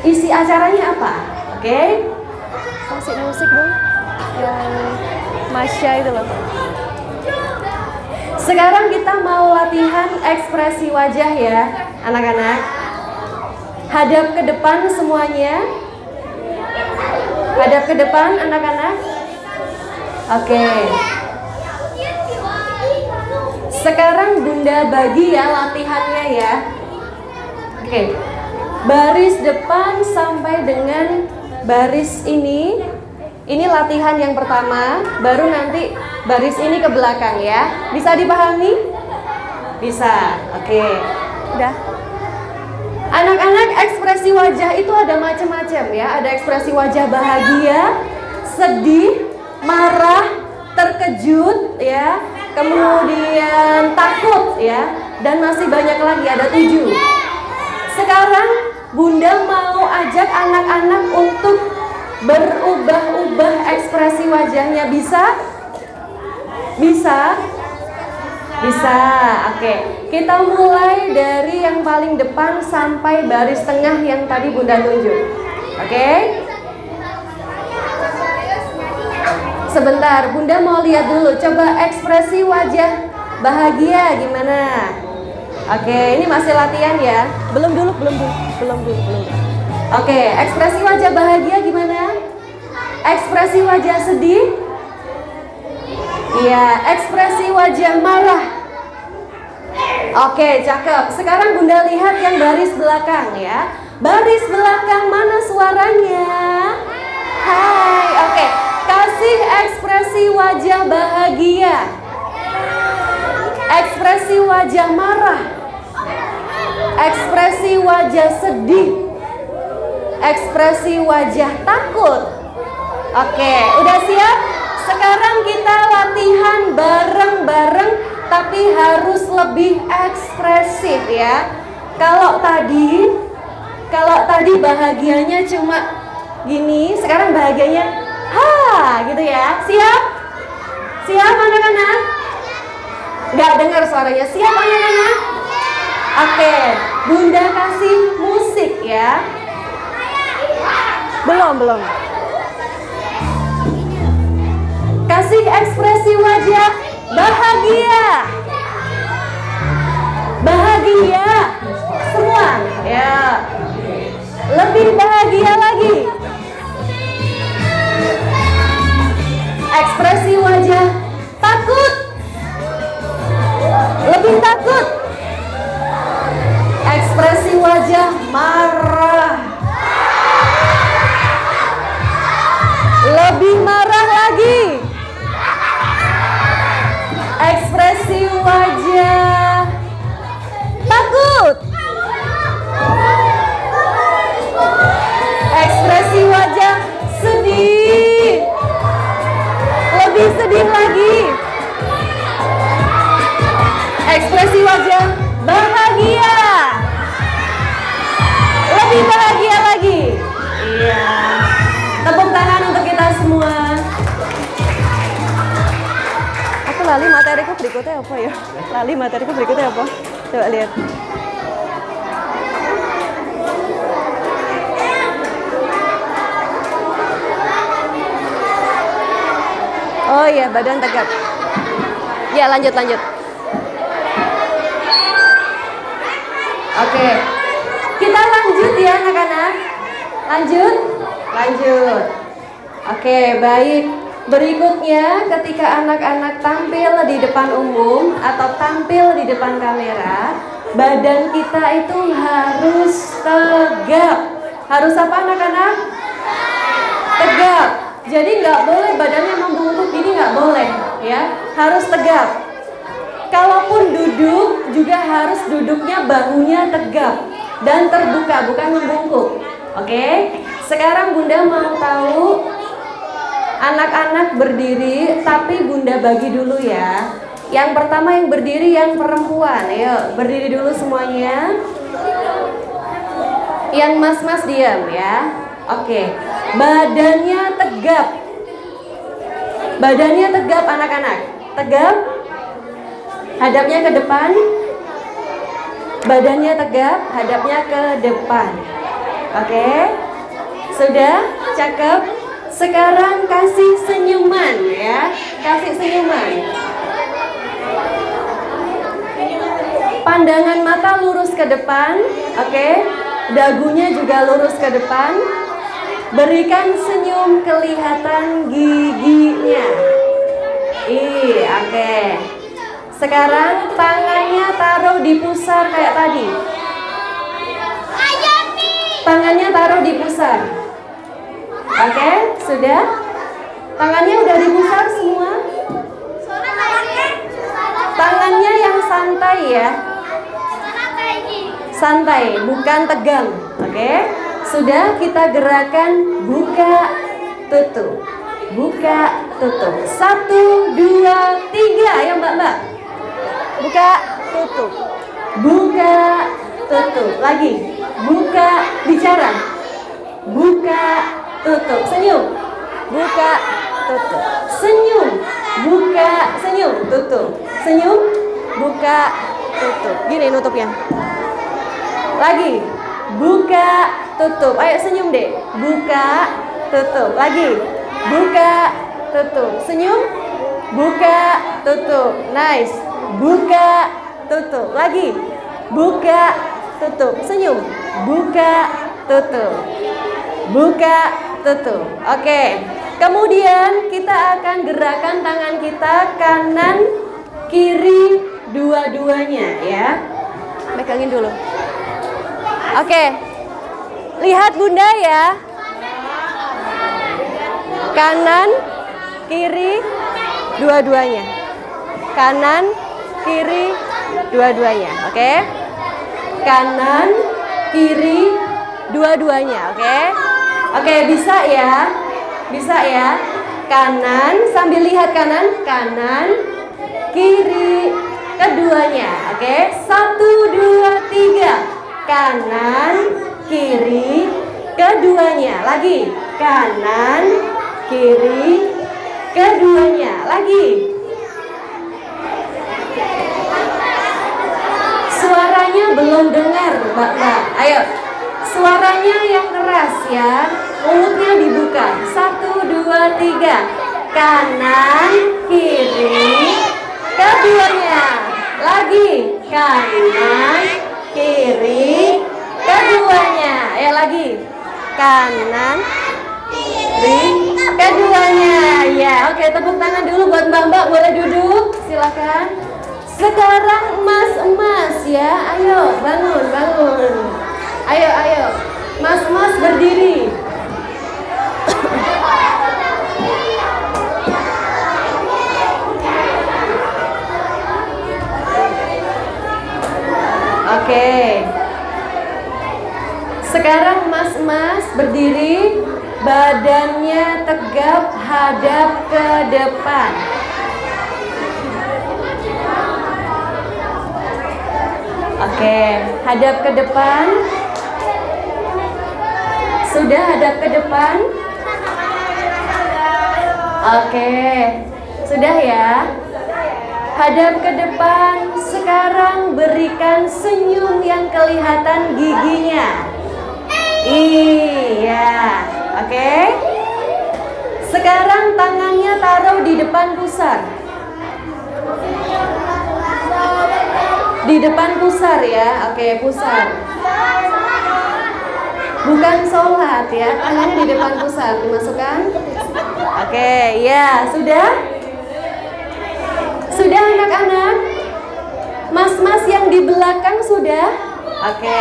isi acaranya apa. Oke? Kasih musik dong yang Masya itu loh. Sekarang kita mau latihan ekspresi wajah ya, anak-anak. Hadap ke depan semuanya. Hadap ke depan anak-anak. Oke. Sekarang Bunda bagi ya latihannya ya. Oke. Baris depan sampai dengan baris ini. Ini latihan yang pertama, baru nanti baris ini ke belakang ya. Bisa dipahami? Bisa. Oke. Udah. Anak-anak, ekspresi wajah itu ada macam-macam ya. Ada ekspresi wajah bahagia, sedih, marah, terkejut ya, kemudian takut ya, dan masih banyak lagi, ada 7. Sekarang Bunda mau ajak anak-anak untuk berubah-ubah ekspresi wajahnya. Bisa? Bisa? Bisa. Oke. Kita mulai dari yang paling depan sampai baris tengah yang tadi Bunda tunjuk. Oke? Sebentar, Bunda mau lihat dulu. Coba ekspresi wajah bahagia gimana? Oke, ini masih latihan ya. Belum dulu. Oke, ekspresi wajah bahagia gimana? Ekspresi wajah sedih? Iya, ekspresi wajah marah. Oke, cakep. Sekarang Bunda lihat yang baris belakang ya. Baris belakang mana suaranya? Hai, oke. Kasih ekspresi wajah bahagia. Ekspresi wajah marah. Ekspresi wajah sedih. Ekspresi wajah takut. Oke, udah siap? Sekarang kita latihan bareng-bareng, tapi harus lebih ekspresif ya. Kalau tadi bahagianya cuma gini, sekarang bahagianya ha gitu ya. Siap? Siap anak-anak? Nggak dengar suaranya. Siap anak-anak? Oke, Bunda kasih musik ya. Belum. Kasih ekspresi wajah bahagia. Bahagia. Semua ya. Lebih bahagia lagi. Ekspresi wajah takut. Lebih takut. Ekspresi wajah marah. Lebih marah lagi. Ekspresi wajah takut. Ekspresi wajah sedih. Lebih sedih lagi. Ekspresi wajah bahagia. Lebih bahagia lagi. Iya. Tepuk tangan untuk kita semua. Aku lali materiku berikutnya apa ya? Lali materiku berikutnya apa? Coba lihat. Oh iya, badan tegap. Ya, lanjut. Oke. Kita lanjut ya anak-anak. Lanjut. Oke, baik. Berikutnya ketika anak-anak tampil di depan umum atau tampil di depan kamera, badan kita itu harus tegap. Harus apa anak-anak? Tegap. Jadi nggak boleh badannya membungkuk gini, nggak boleh ya. Harus tegap. Kalaupun duduk juga harus duduknya bahunya tegap dan terbuka, bukan membungkuk. Oke? Sekarang Bunda mau tahu anak-anak berdiri, tapi Bunda bagi dulu ya. Yang pertama yang berdiri yang perempuan, ayo berdiri dulu semuanya. Yang mas-mas diam ya. Oke, badannya tegap. Badannya tegap anak-anak. Tegap. Hadapnya ke depan. Badannya tegap, hadapnya ke depan. Oke. Sudah? Cakep. Sekarang kasih senyuman ya. Kasih senyuman. Pandangan mata lurus ke depan. Oke. Dagunya juga lurus ke depan. Berikan senyum kelihatan giginya. Oke. Sekarang tangannya taruh di pusar kayak tadi. Tangannya taruh di pusar. Oke, sudah? Tangannya udah di pusar semua? Tangannya yang santai ya. Santai, bukan tegang. Oke. Sudah, kita gerakan buka tutup. Buka tutup. 1, 2, 3. Ayo Mbak. Buka tutup. Buka tutup. Lagi. Buka bicara. Buka tutup. Senyum. Buka tutup. Senyum. Buka senyum. Tutup. Senyum. Buka tutup. Gini nutupnya. Lagi. Buka tutup. Ayo senyum deh. Buka tutup. Lagi. Buka tutup. Senyum. Buka tutup. Nice. Buka tutup. Lagi. Buka tutup. Senyum. Buka tutup. Buka tutup. Oke. Kemudian kita akan gerakan tangan kita kanan kiri dua-duanya ya. Pegangin dulu. Oke. Lihat Bunda ya. Kanan kiri dua-duanya. Kanan kiri dua-duanya. Oke. Kanan kiri dua-duanya. Oke. Oke, bisa ya. Bisa ya. Kanan sambil lihat kanan, kanan, kiri, keduanya. Oke, 1, 2, 3. Kanan, kiri, keduanya. Lagi. Kanan, kiri, keduanya. Lagi. Suaranya belum dengar, Mbak. Ayo. Suaranya yang keras ya. Mulutnya dibuka. 1, 2, 3. Kanan, kiri, keduanya. Lagi. Kanan, kiri, keduanya. Ayo lagi. Kanan, kiri, keduanya. Ya, oke, tepuk tangan dulu buat Mbak. Boleh duduk? Silakan. Sekarang emas-emas ya. Ayo, bangun. Ayo. Mas berdiri. Oke. Sekarang mas berdiri, badannya tegap, hadap ke depan. Oke, hadap ke depan. Sudah hadap ke depan? Oke. Sudah ya? Hadap ke depan. Sekarang berikan senyum yang kelihatan giginya. Iya. Oke. Sekarang tangannya taruh di depan pusar. Di depan pusar ya. Oke, pusar. Bukan sholat ya, tangannya di depan pusar. Dimasukkan. Oke, ya, sudah? Sudah anak-anak? Mas-mas yang di belakang sudah? Oke.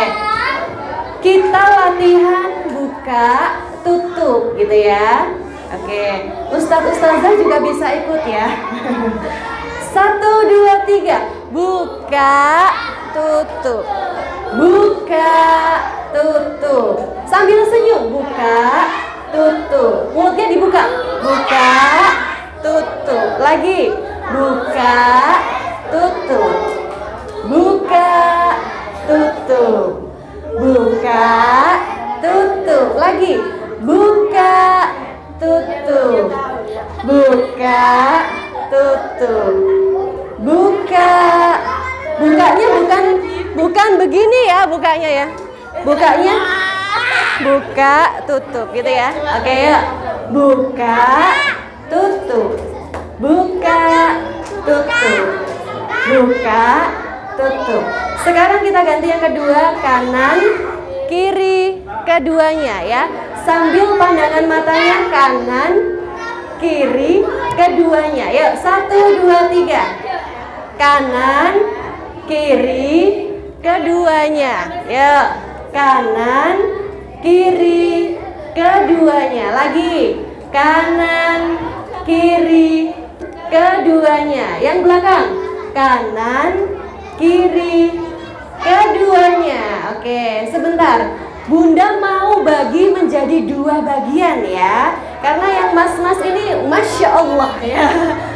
Kita latihan buka, tutup gitu ya. Oke. Ustadz-ustazah juga bisa ikut ya. 1, 2, 3. Buka, tutup. Buka, tutup. Sambil senyum, buka, tutup. Mulutnya dibuka, buka, tutup. Lagi, buka, tutup. Buka, tutup. Buka, tutup. Lagi, buka, tutup. Buka, tutup. Buka. Bukanya bukan begini ya, bukanya ya. Bukanya buka, tutup gitu ya. Oke, yuk. Buka, tutup. Buka, tutup. Buka, tutup. Sekarang kita ganti yang kedua, kanan, kiri, keduanya ya. Sambil pandangan matanya kanan, kiri, keduanya. Yuk, 1, 2, 3. Kanan, kiri, keduanya. Yuk, kanan, kiri, keduanya. Lagi, kanan, kiri, keduanya. Yang belakang, kanan, kiri, keduanya. Oke, sebentar. Bunda mau bagi menjadi 2 bagian ya. Karena yang mas-mas ini Masya Allah ya.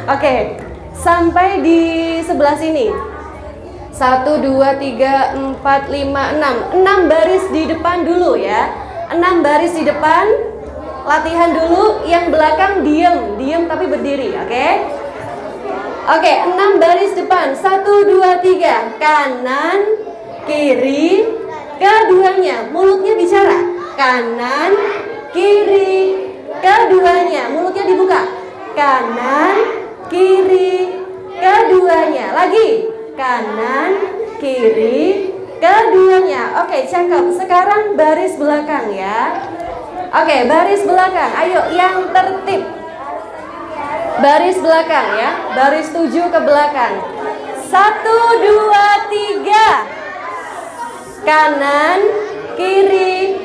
Oke, sampai di sebelah sini. 1, 2, 3, 4, 5, 6. 6 baris di depan dulu ya. 6 baris di depan. Latihan dulu. Yang belakang diem tapi berdiri, oke? Oke, 6 baris depan. 1, 2, 3. Kanan, kiri, keduanya. Mulutnya bicara. Kanan, kiri, keduanya. Mulutnya dibuka. Kanan, kiri, keduanya. Lagi. Kanan, kiri, keduanya. Oke, cakep. Sekarang baris belakang ya. Oke, baris belakang. Ayo yang tertib. Baris belakang ya. Baris 7 ke belakang. 1, 2, 3. Kanan, kiri,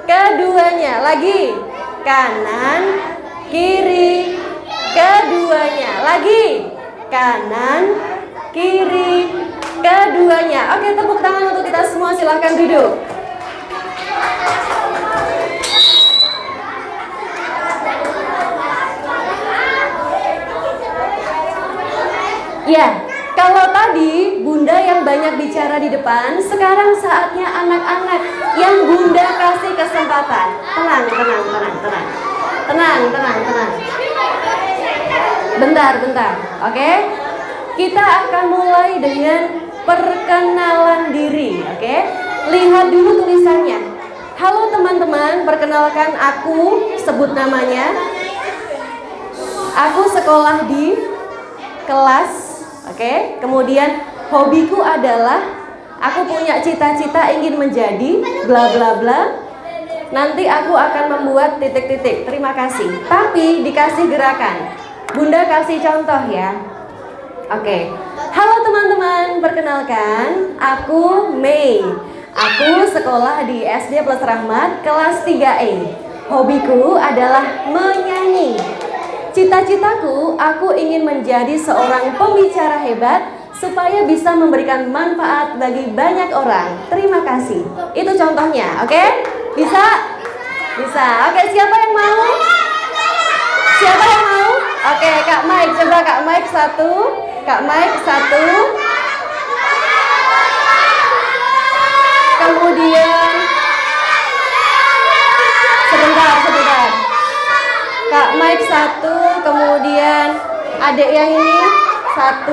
keduanya. Lagi. Kanan, kiri, keduanya. Lagi. Kanan, kiri, keduanya. Oke, tepuk tangan untuk kita semua. Silahkan duduk. Ya, kalau tadi Bunda yang banyak bicara di depan, sekarang saatnya anak-anak yang Bunda kasih kesempatan. Tenang. Bentar. Oke? Kita akan mulai dengan perkenalan diri, oke? Lihat dulu tulisannya. Halo teman-teman, perkenalkan aku, sebut namanya. Aku sekolah di kelas, oke? Kemudian hobiku adalah aku punya cita-cita ingin menjadi bla bla bla. Nanti aku akan membuat titik-titik. Terima kasih. Tapi dikasih gerakan. Bunda kasih contoh ya. Oke. Halo teman-teman, perkenalkan aku Mei. Aku sekolah di SD Plus Rahmat kelas 3E. Hobiku adalah menyanyi. Cita-citaku, aku ingin menjadi seorang pembicara hebat supaya bisa memberikan manfaat bagi banyak orang. Terima kasih. Itu contohnya, oke? Bisa? Bisa. Oke, siapa yang mau? Siapa yang mau? Oke, Kak Mike, coba Kak Mike 1. Kak Mike 1. Kemudian sebentar. Kak Mike 1, kemudian adik yang ini 1.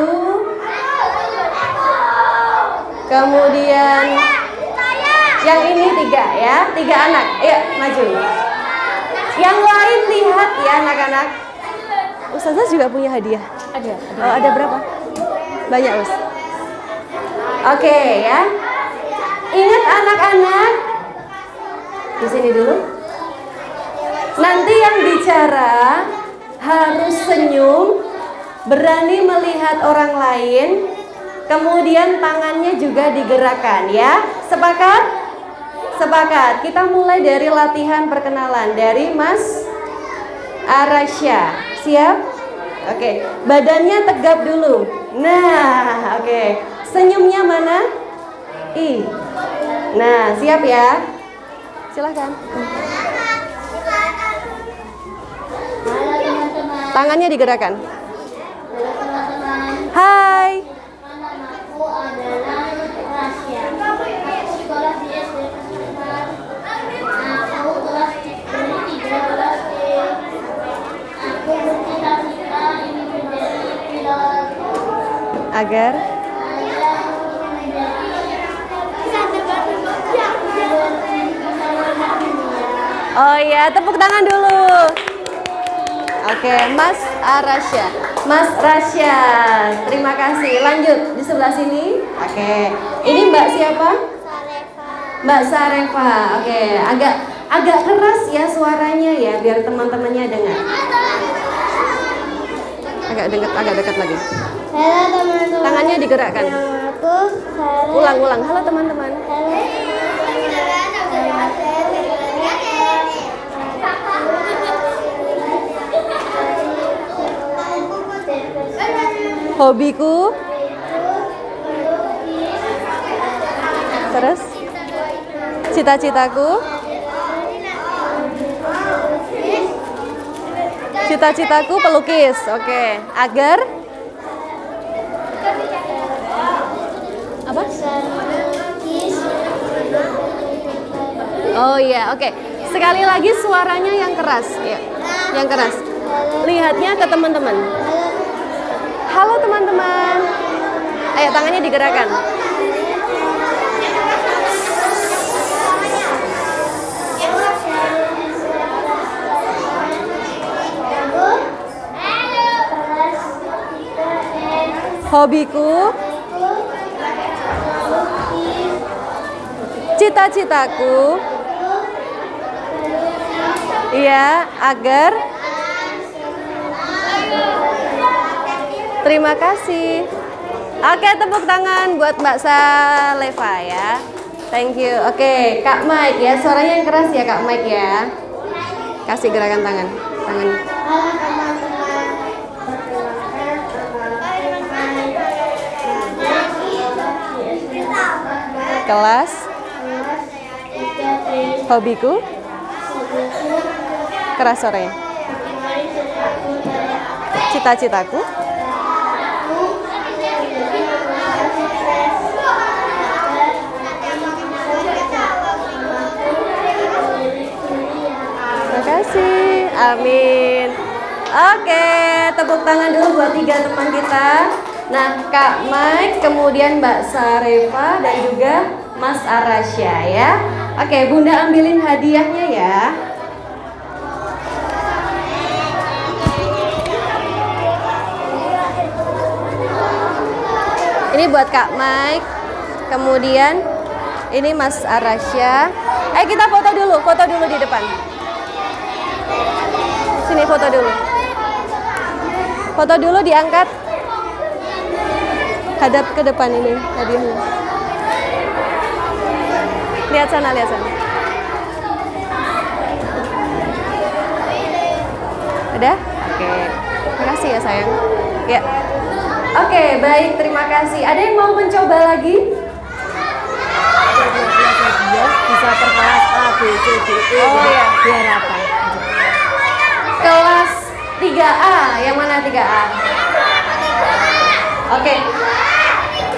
Kemudian yang ini 3 ya, 3 anak. Ayo maju. Yang lain lihat ya anak-anak. Ustazah juga punya hadiah. Ada. Oh, ada berapa? Banyak, Us. Oke ya. Ingat anak-anak. Di sini dulu. Nanti yang bicara harus senyum, berani melihat orang lain, kemudian tangannya juga digerakkan ya. Sepakat? Sepakat. Kita mulai dari latihan perkenalan dari Mas Arasya. Siap? Oke. Badannya tegap dulu. Nah, oke. Senyumnya mana? I. Nah, siap ya. Silahkan. Halo teman-teman. Tangannya digerakkan. Halo teman-teman. Hai. Namaku adalah Rasya. Aku sekolah di SD Kesulitan. Aku kelas 13 D. Aku bercita-cita ingin menjadi pilot. Agar Oh iya, tepuk tangan dulu. Oke, Mas Arasya. Mas Rasya, terima kasih. Lanjut di sebelah sini. Oke, ini Mbak siapa? Mbak Sarefa. Oke, agak keras ya suaranya ya, biar teman-temannya dengar. Agak dekat lagi. Halo teman-teman. Tangannya digerakkan. Aku Sarah. Ulang. Halo teman-teman. Hobiku. Terus? Cita-citaku. Cita-citaku pelukis. Oke. Agar apa? Oh iya, oke. Sekali lagi suaranya yang keras, ya. Yang keras. Lihatnya ke teman-teman. Halo teman-teman. Ayo tangannya digerakkan. Hobiku. Cita-citaku. Iya, agar. Terima kasih. Oke, tepuk tangan buat Mbak Saleva ya. Thank you. Oke, Kak Mike ya, suaranya yang keras ya Kak Mike ya. Kasih gerakan tangan. Kelas. Hobiku. Keras suaranya. Cita-citaku. Terima kasih. Amin. Oke, tepuk tangan dulu buat 3 teman kita. Nah, Kak Mike, kemudian Mbak Sarefa dan juga Mas Arasya ya. Oke, Bunda ambilin hadiahnya ya. Ini buat Kak Mike. Kemudian ini Mas Arasya. Kita foto dulu di depan. Sini foto dulu. Foto dulu diangkat. Hadap ke depan ini hadiahnya. Lihat sana. Udah? Oke. Terima kasih ya sayang. Ya. Oke, baik, terima kasih. Ada yang mau mencoba lagi? Dia bisa per kelas A, B, C, D, E. Oh ya. Biar apa? Kelas 3A, yang mana 3A? Oke.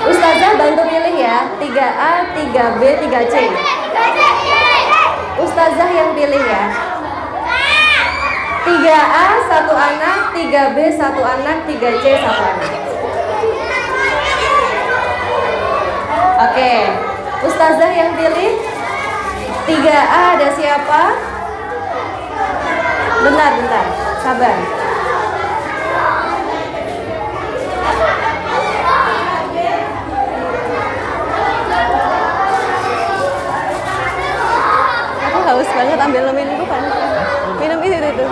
Ustazah bantu pilih ya, 3A, 3B, 3C. Ustazah yang pilih ya. 3A 1 anak, 3B 1 anak, 3C 1 anak. Oke, Ustazah yang pilih 3A ada siapa? Bentar, sabar. Aku haus banget, ambil minum bukan? Minum itu.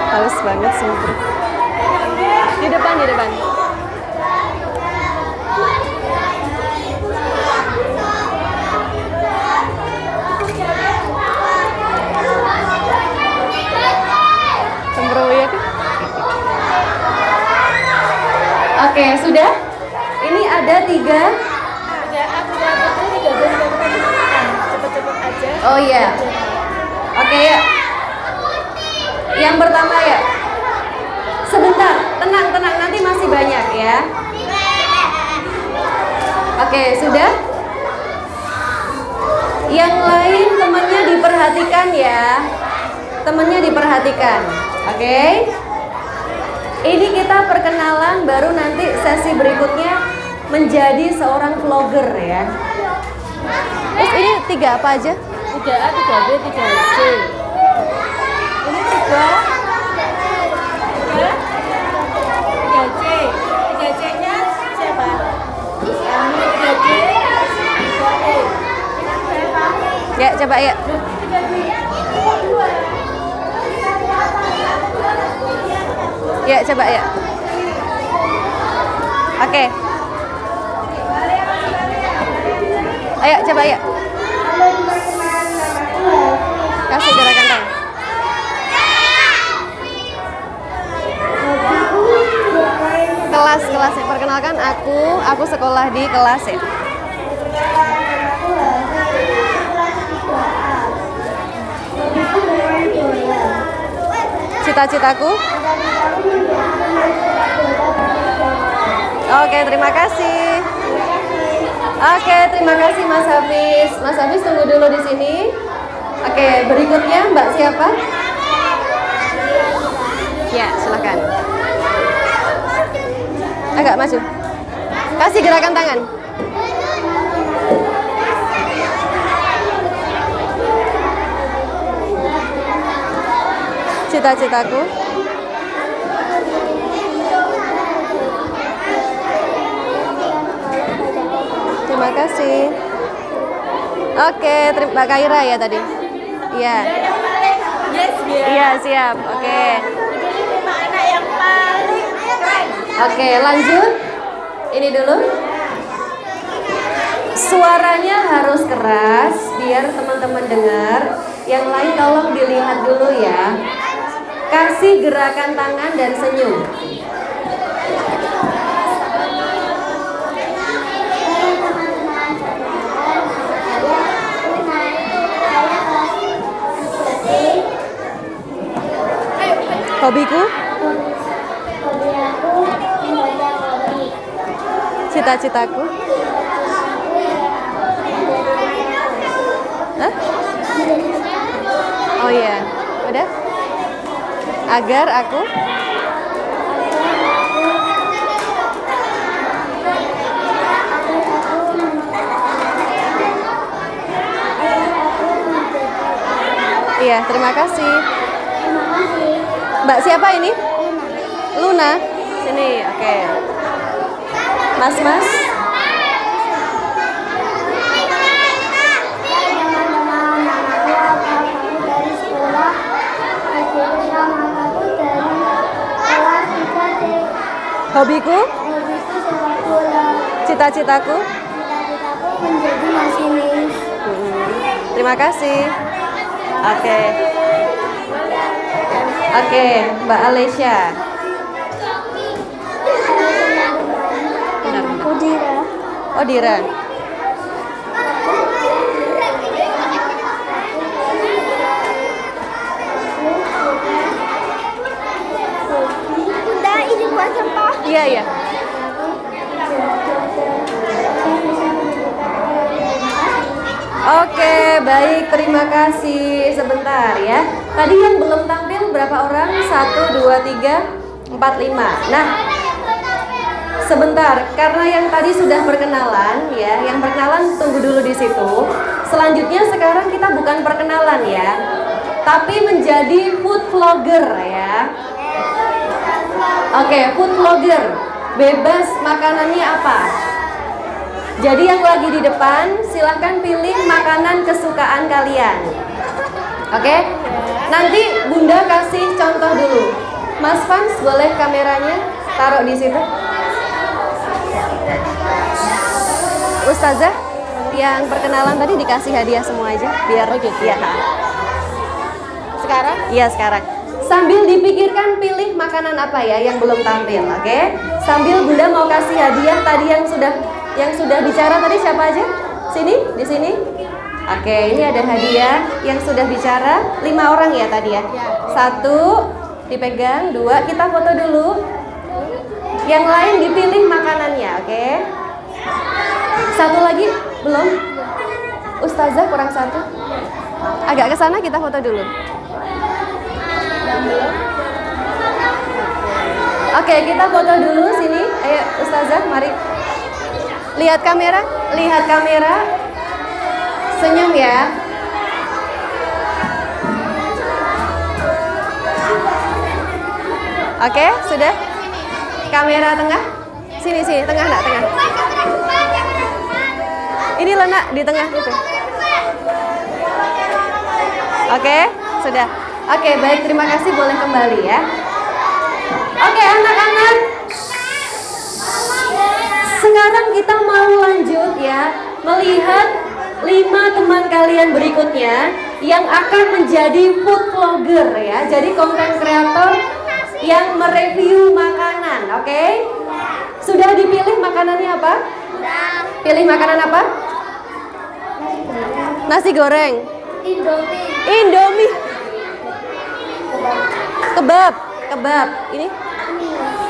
Haus banget sumpah. Di depan. Cemberut. Oke, sudah? Ini ada 3. Oh iya. Oke ya. Yang pertama ya. Sebentar, tenang, nanti masih banyak ya. Oke, sudah? Yang lain temannya diperhatikan ya. Temannya diperhatikan. Oke. Ini kita perkenalan, baru nanti sesi berikutnya menjadi seorang vlogger ya. Terus ini 3 apa aja? 3A, 3B, 3C. Ini 3C. 3C-nya siapa? Ini 3C, 3E. Ya, coba ya. Ya, coba ya. Oke. Ayo, coba ya. Kasih gerakan tangan. Kelas. Perkenalkan aku sekolah di kelas ya. Cita-citaku. Oke, terima kasih. Oke, terima kasih Mas Hafiz. Mas Hafiz tunggu dulu di sini. Oke, berikutnya Mbak siapa? Ya, silakan. Agak maju. Kasih gerakan tangan. Cita-citaku. Terima kasih. Oke, Mbak Kaira ya tadi. Iya. Yes, dia. Iya, siap. Oke. Ini 5 anak yang paling keren. Oke, lanjut. Ini dulu. Suaranya harus keras biar teman-teman dengar. Yang lain tolong dilihat dulu ya. Kasih gerakan tangan dan senyum. Hobiku? Hobi aku membaca komik. Cita-citaku? Hah? Oh iya, udah? Agar aku? Iya, terima kasih. Terima kasih. Mbak siapa ini? Luna. Sini, oke. Mas. Teman-teman, namaku aku dari sekolah SD Rahmat. Aku dari kelas 3C. Hobiku? Hobiku sepak bola. Cita-citaku? Cita-citaku menjadi masinis. Terima kasih. Oke. Oke, Mbak Alesya. Benar. Aku Dira. Oh, Dira. Bunda, ini buat sampah. Iya. Oke, baik, terima kasih. Sebentar ya. Tadi yang belum tampil berapa orang? 1, 2, 3, 4, 5. Nah, sebentar, karena yang tadi sudah perkenalan ya, yang perkenalan tunggu dulu di situ. Selanjutnya sekarang kita bukan perkenalan ya, tapi menjadi food vlogger ya. Oke, food vlogger. Bebas makanannya apa? Jadi yang lagi di depan silahkan pilih makanan kesukaan kalian. Oke? Nanti Bunda kasih contoh dulu. Mas Fans boleh kameranya taruh di situ. Ustazah yang perkenalan tadi dikasih hadiah semua aja biar gitu ya. Sekarang? Iya, sekarang. Sambil dipikirkan pilih makanan apa ya yang belum tampil, oke? Sambil Bunda mau kasih hadiah tadi yang sudah bicara tadi siapa aja? Sini, di sini. Oke, ini ada hadiah yang sudah bicara 5 orang ya tadi ya. 1 dipegang, 2 kita foto dulu. Yang lain dipilih makanannya, oke? 1 lagi belum? Ustazah kurang 1. Agak ke sana kita foto dulu. Oke, kita foto dulu sini. Ayo Ustazah, mari. Lihat kamera, lihat kamera. Senyum ya. Oke, sudah. Kamera tengah. Sini, sini, tengah nak, tengah. Ini loh nak, di tengah itu. Oke, sudah. Oke, baik, terima kasih, boleh kembali ya. Oke, anak-anak. Sekarang kita mau lanjut ya, melihat 5 teman kalian berikutnya yang akan menjadi food vlogger ya. Jadi konten kreator yang mereview makanan, oke? Sudah dipilih makanannya apa? Pilih makanan apa? Nasi goreng. Indomie. Kebab. Kebab. Ini?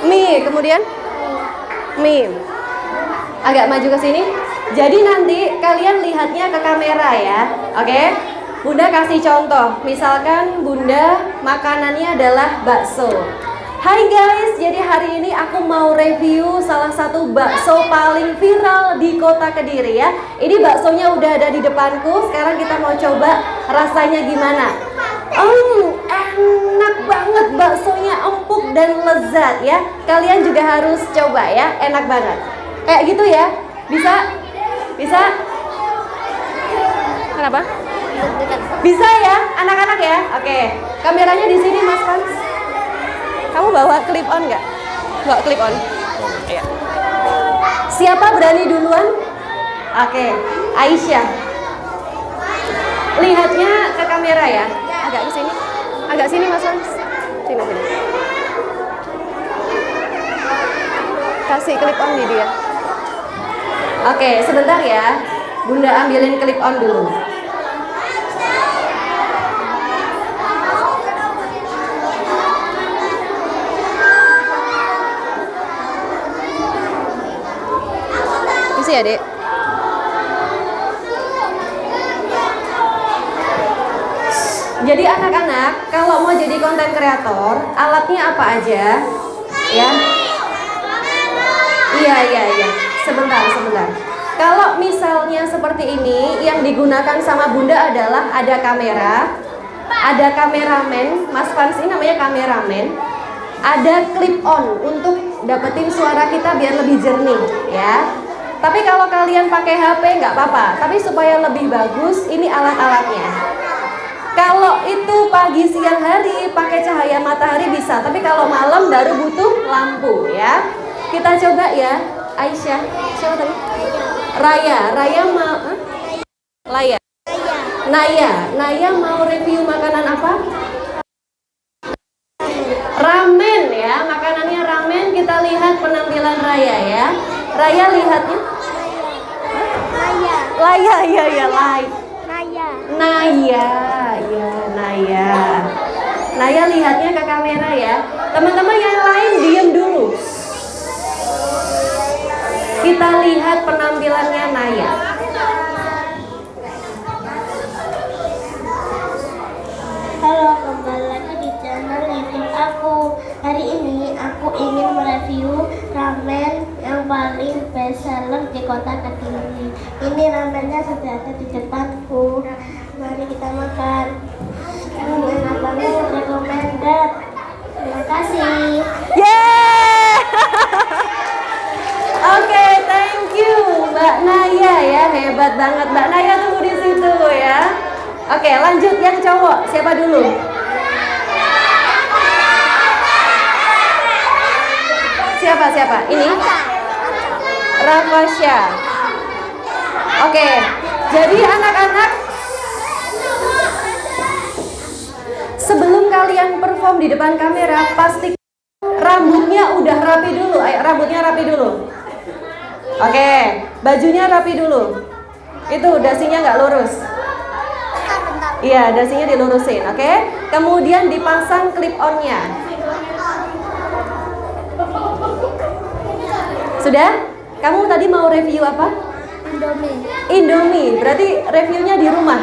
Mie. Kemudian? Mie. Agak maju ke sini. Jadi nanti kalian lihatnya ke kamera ya. Oke? Bunda kasih contoh. Misalkan Bunda makanannya adalah bakso. Hai guys, jadi hari ini aku mau review salah satu bakso paling viral di kota Kediri ya. Ini baksonya udah ada di depanku. Sekarang kita mau coba rasanya gimana. Enak banget, baksonya empuk dan lezat ya. Kalian juga harus coba ya, enak banget. Kayak gitu ya, bisa? Bisa? Kenapa? Bisa ya, anak-anak ya. Oke, kameranya di sini Mas Fans. Kamu bawa clip on nggak? Bawa clip on. Iya. Siapa berani duluan? Oke, Aisyah. Lihatnya ke kamera ya. Agak ke sini. Agak sini Mas Fans. Sini sini. Kasih clip on di dia. Oke, sebentar ya. Bunda ambilin clip on dulu. Isi ya, Dek. Jadi anak-anak, kalau mau jadi konten kreator, alatnya apa aja? Ya. Iya. Sebentar. Kalau misalnya seperti ini, yang digunakan sama Bunda adalah ada kamera, ada kameramen, Mas Fans ini namanya kameramen, ada clip on untuk dapetin suara kita biar lebih jernih, ya. Tapi kalau kalian pakai HP nggak apa-apa, tapi supaya lebih bagus, ini alat-alatnya. Kalau itu pagi siang hari pakai cahaya matahari bisa, tapi kalau malam baru butuh lampu, ya. Kita coba ya, Aisyah. Siapa tadi? Raya mau Naya mau review makanan apa? Ramen ya, makanannya ramen. Kita lihat penampilan Raya ya. Raya lihatnya? Naya lihatnya ke kamera ya. Teman-teman yang lain diam dulu. Kita lihat penampilannya Naya. Halo, kembali lagi di channel YouTube aku. Hari ini aku ingin mereview ramen yang paling best seller di kota Kediri. Ini ramennya sudah ada di depanku. Mari kita makan. Enak banget, recommended. Terima kasih. Yeay! Oke, thank you Mbak Naya ya, hebat banget Mbak Naya, tunggu di situ ya. Oke, lanjut yang cowok, siapa dulu? Siapa? Ini? Rafasya. Oke, jadi anak-anak, sebelum kalian perform di depan kamera, pasti rambutnya udah rapi dulu. Ayo, rambutnya rapi dulu. Oke, bajunya rapi dulu. Itu dasinya nggak lurus. Iya, dasinya dilurusin, oke? Kemudian dipasang clip on-nya. Sudah? Kamu tadi mau review apa? Indomie. Berarti reviewnya di rumah.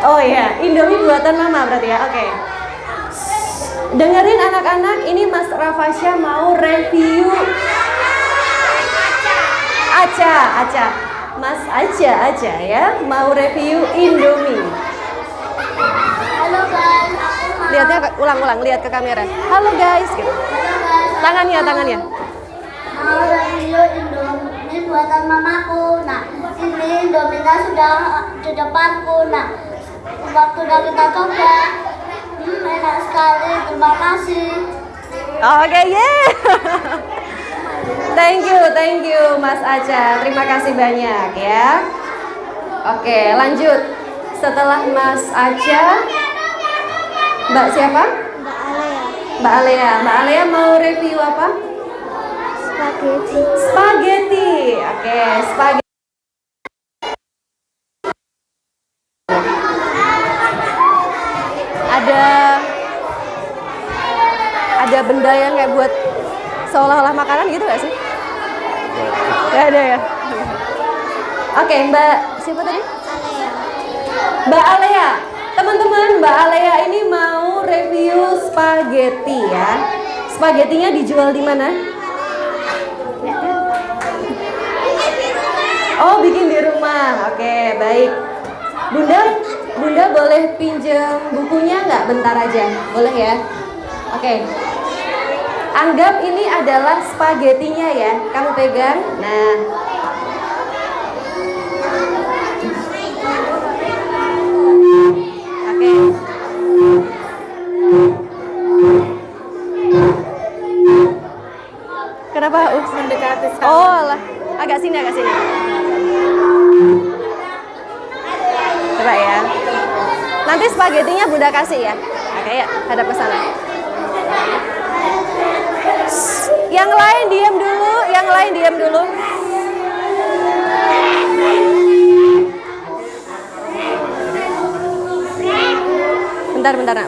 Oh iya, Indomie buatan Mama berarti ya. Oke. Dengerin anak-anak, ini Mas Rafasya mau review Aca. Mas Aca ya, mau review Indomie. Halo guys, Lihatnya ulang-ulang, lihat ke kamera. Halo guys, gitu. Tangannya. mau review Indomie buatan mamaku. Nah, ini Indominya sudah di depanku. Nah, waktu kita coba, enak sekali. Terima kasih. Oke, Thank you Mas Aca. Terima kasih banyak ya. Oke, lanjut. Setelah Mas Aca, Mbak siapa? Mbak Alea mau review apa? Spaghetti. Oke, spaghetti. Ada benda yang kayak buat seolah-olah makanan gitu gak sih? Gak ada ya? Oke, Mbak siapa tadi? Mbak Alea. Teman-teman, Mbak Alea ini mau review spaghetti ya. Spagettinya dijual di mana? Oh, bikin di rumah. Oke, baik. Bunda boleh pinjam bukunya nggak? Bentar aja, boleh ya? Oke. Anggap ini adalah spagettinya ya. Kamu pegang. Nah. Oke. Kenapa? Mendekati sana. Oh, lah. Agak sini. Coba ya. Nanti spagettinya Bunda kasih ya. Oke, ya, hadap ke sana. Yang lain diam dulu. Bentar nak.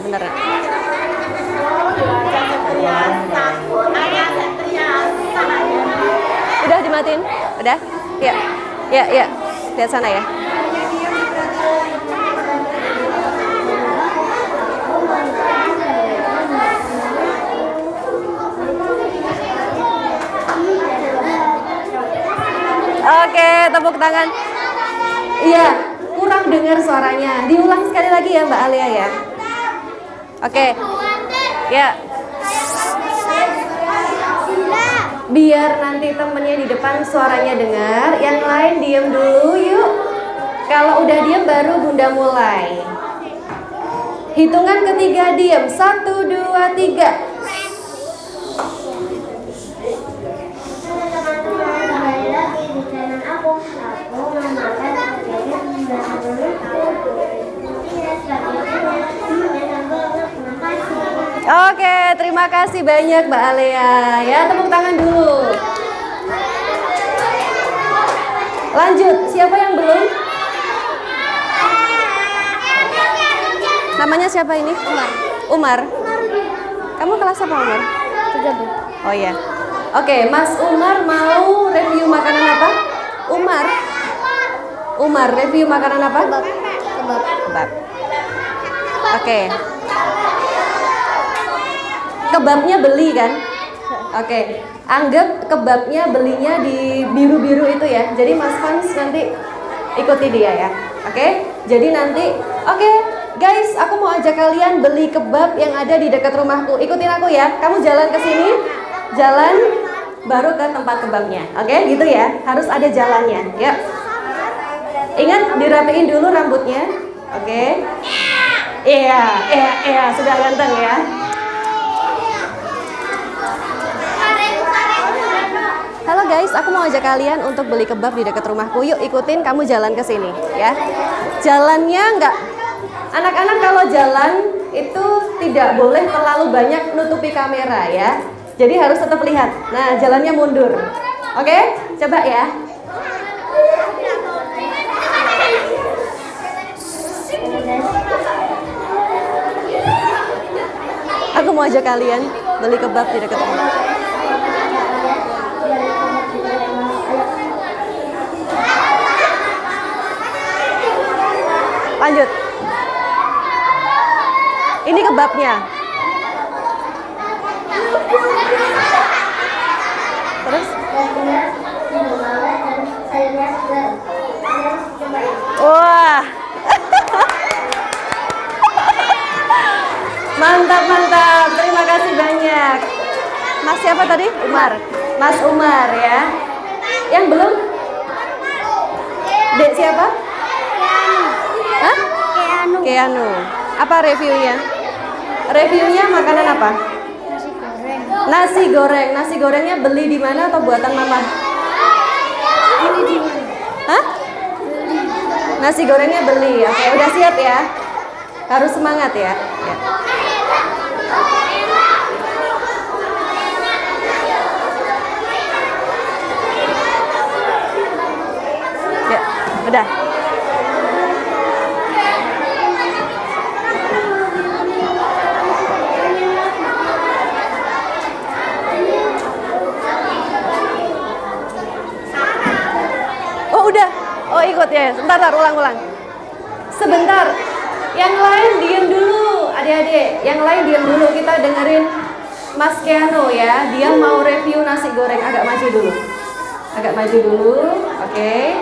Udah dimatiin? Udah? Ya. Lihat sana ya. Oke, tepuk tangan. Iya, kurang dengar suaranya. Diulang sekali lagi ya Mbak Alia ya. Oke. Ya. Biar nanti temennya di depan suaranya dengar. Yang lain diam dulu yuk. Kalau udah diam baru Bunda mulai. Hitungan ketiga diam. 1, 2, 3. Oke, terima kasih banyak Mbak Alea. Ya, tepuk tangan dulu. Lanjut, siapa yang belum? Namanya siapa ini? Umar. Kamu kelas apa, Umar? 3. Oh iya. Oke, Mas Umar mau review makanan apa? Umar, review makanan apa? Kebab. Oke. Kebabnya beli kan? Oke. Anggap kebabnya belinya di biru-biru itu ya. Jadi Mas Fans nanti ikuti dia ya. Oke? Jadi nanti guys, aku mau ajak kalian beli kebab yang ada di dekat rumahku. Ikutin aku ya. Kamu jalan ke sini, jalan baru ke tempat kebabnya. Oke, gitu ya. Harus ada jalannya. Yuk. Ingat dirapiin dulu rambutnya. Oke. Iya, sudah ganteng ya. Halo guys, aku mau ajak kalian untuk beli kebab di dekat rumahku. Yuk ikutin, kamu jalan ke sini ya. Jalannya anak-anak kalau jalan itu tidak boleh terlalu banyak nutupi kamera ya. Jadi harus tetap lihat. Nah, jalannya mundur. Oke? Coba ya. mau ajak kalian beli kebab di dekat rumah. Lanjut. Ini kebabnya. Terus? Wah. Mantap, mantap. Terima kasih banyak. Mas siapa tadi? Umar. Mas Umar ya. Yang belum? Dek siapa? Hah? Keanu. Apa reviewnya? Reviewnya makanan apa? Nasi goreng. Nasi gorengnya beli di mana atau buatan mama? Hah? Nasi gorengnya beli. Oke, udah siap ya? Harus semangat ya. Ya, udah. Oh, udah. Oh, ikut ya. Sebentar, ulang. Sebentar. Yang lain diam dulu, adik-adik. Yang lain diam dulu. Kita dengerin Mas Keanu ya. Dia mau review nasi goreng. Agak maju dulu. Oke.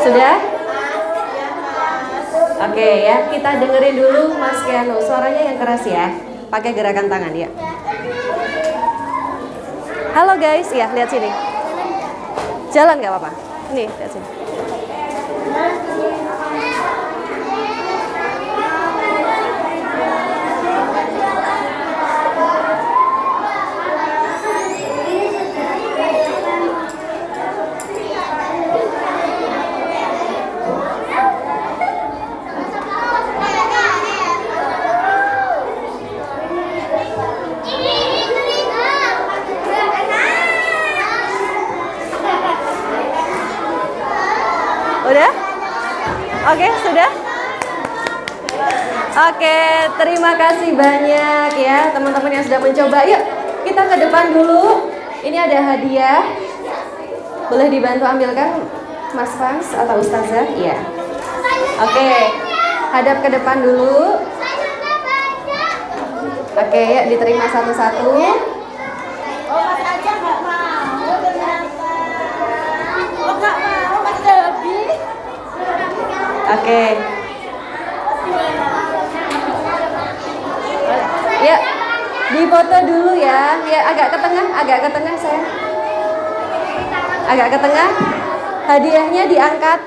Sudah? Oke ya. Kita dengerin dulu Mas Keanu. Suaranya yang keras ya. Pakai gerakan tangan ya. Halo guys, ya lihat sini. Jalan nggak apa-apa. Nih, lihat sini. Udah? Oke, sudah? Oke, terima kasih banyak ya teman-teman yang sudah mencoba. Yuk, kita ke depan dulu. Ini ada hadiah. Boleh dibantu ambilkan Mas Fans atau Ustazah? Iya. Oke, hadap ke depan dulu. Oke, ya diterima satu-satu. Oke. Ya, difoto dulu ya. Ya, agak ke tengah saya. Agak ke tengah. Hadiahnya diangkat.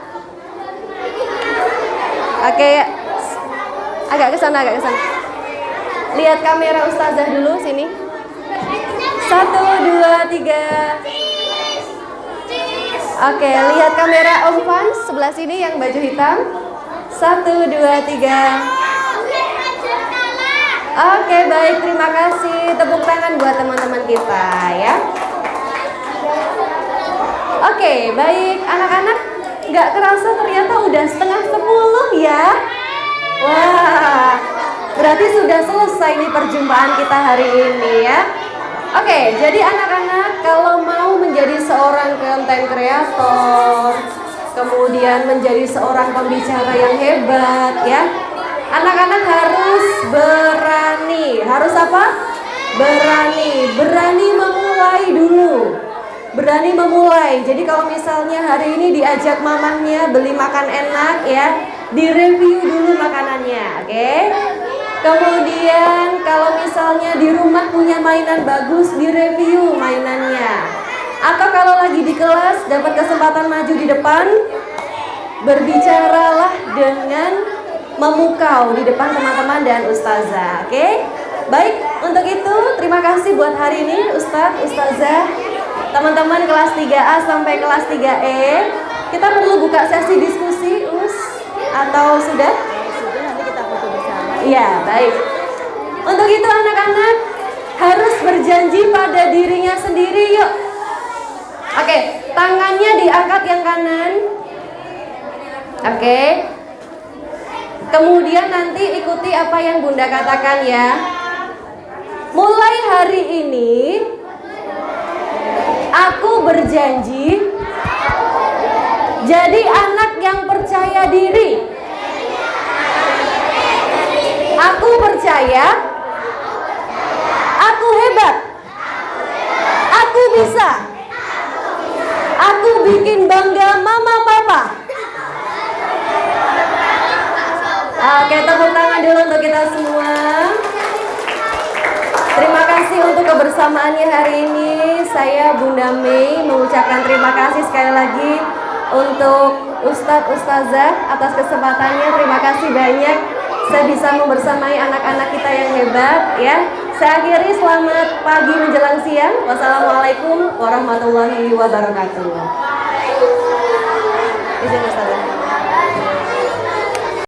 Oke, ya. Agak ke sana. Lihat kamera Ustazah dulu sini. 1, 2, 3. Oke, lihat kamera Om Fans sebelah sini yang baju hitam. 1, 2, 3. Oke, baik, terima kasih. Tepuk tangan buat teman-teman kita ya. Oke, baik, anak-anak, nggak kerasa ternyata udah setengah 10 ya. Wah, berarti sudah selesai nih perjumpaan kita hari ini ya. Oke, jadi anak-anak kalau mau menjadi seorang content creator, kemudian menjadi seorang pembicara yang hebat ya, anak-anak harus berani. Harus apa? Berani memulai dulu. Berani memulai. Jadi kalau misalnya hari ini diajak mamahnya beli makan enak ya, direview dulu makanannya, oke? Kemudian kalau misalnya di rumah punya mainan bagus, direview mainannya. Atau kalau lagi di kelas dapat kesempatan maju di depan, berbicaralah dengan memukau di depan teman-teman dan ustazah. Oke? Baik, untuk itu terima kasih buat hari ini Ustadz, Ustazah, teman-teman kelas 3A sampai kelas 3E. Kita perlu buka sesi diskusi, atau sudah? Iya, baik. Untuk itu anak-anak harus berjanji pada dirinya sendiri, yuk. Oke, tangannya diangkat yang kanan. Oke. Kemudian nanti ikuti apa yang Bunda katakan ya. Mulai hari ini aku berjanji jadi anak yang percaya diri. Aku percaya, aku hebat, aku bisa, aku bikin bangga mama papa. Oke, tepuk tangan dulu untuk kita semua. Terima kasih untuk kebersamaannya hari ini. Saya Bunda Mei mengucapkan terima kasih sekali lagi untuk Ustadz Ustazah atas kesempatannya. Terima kasih banyak. Saya bisa membersamai anak-anak kita yang hebat ya. Saya akhiri, selamat pagi menjelang siang. Wassalamualaikum warahmatullahi wabarakatuh.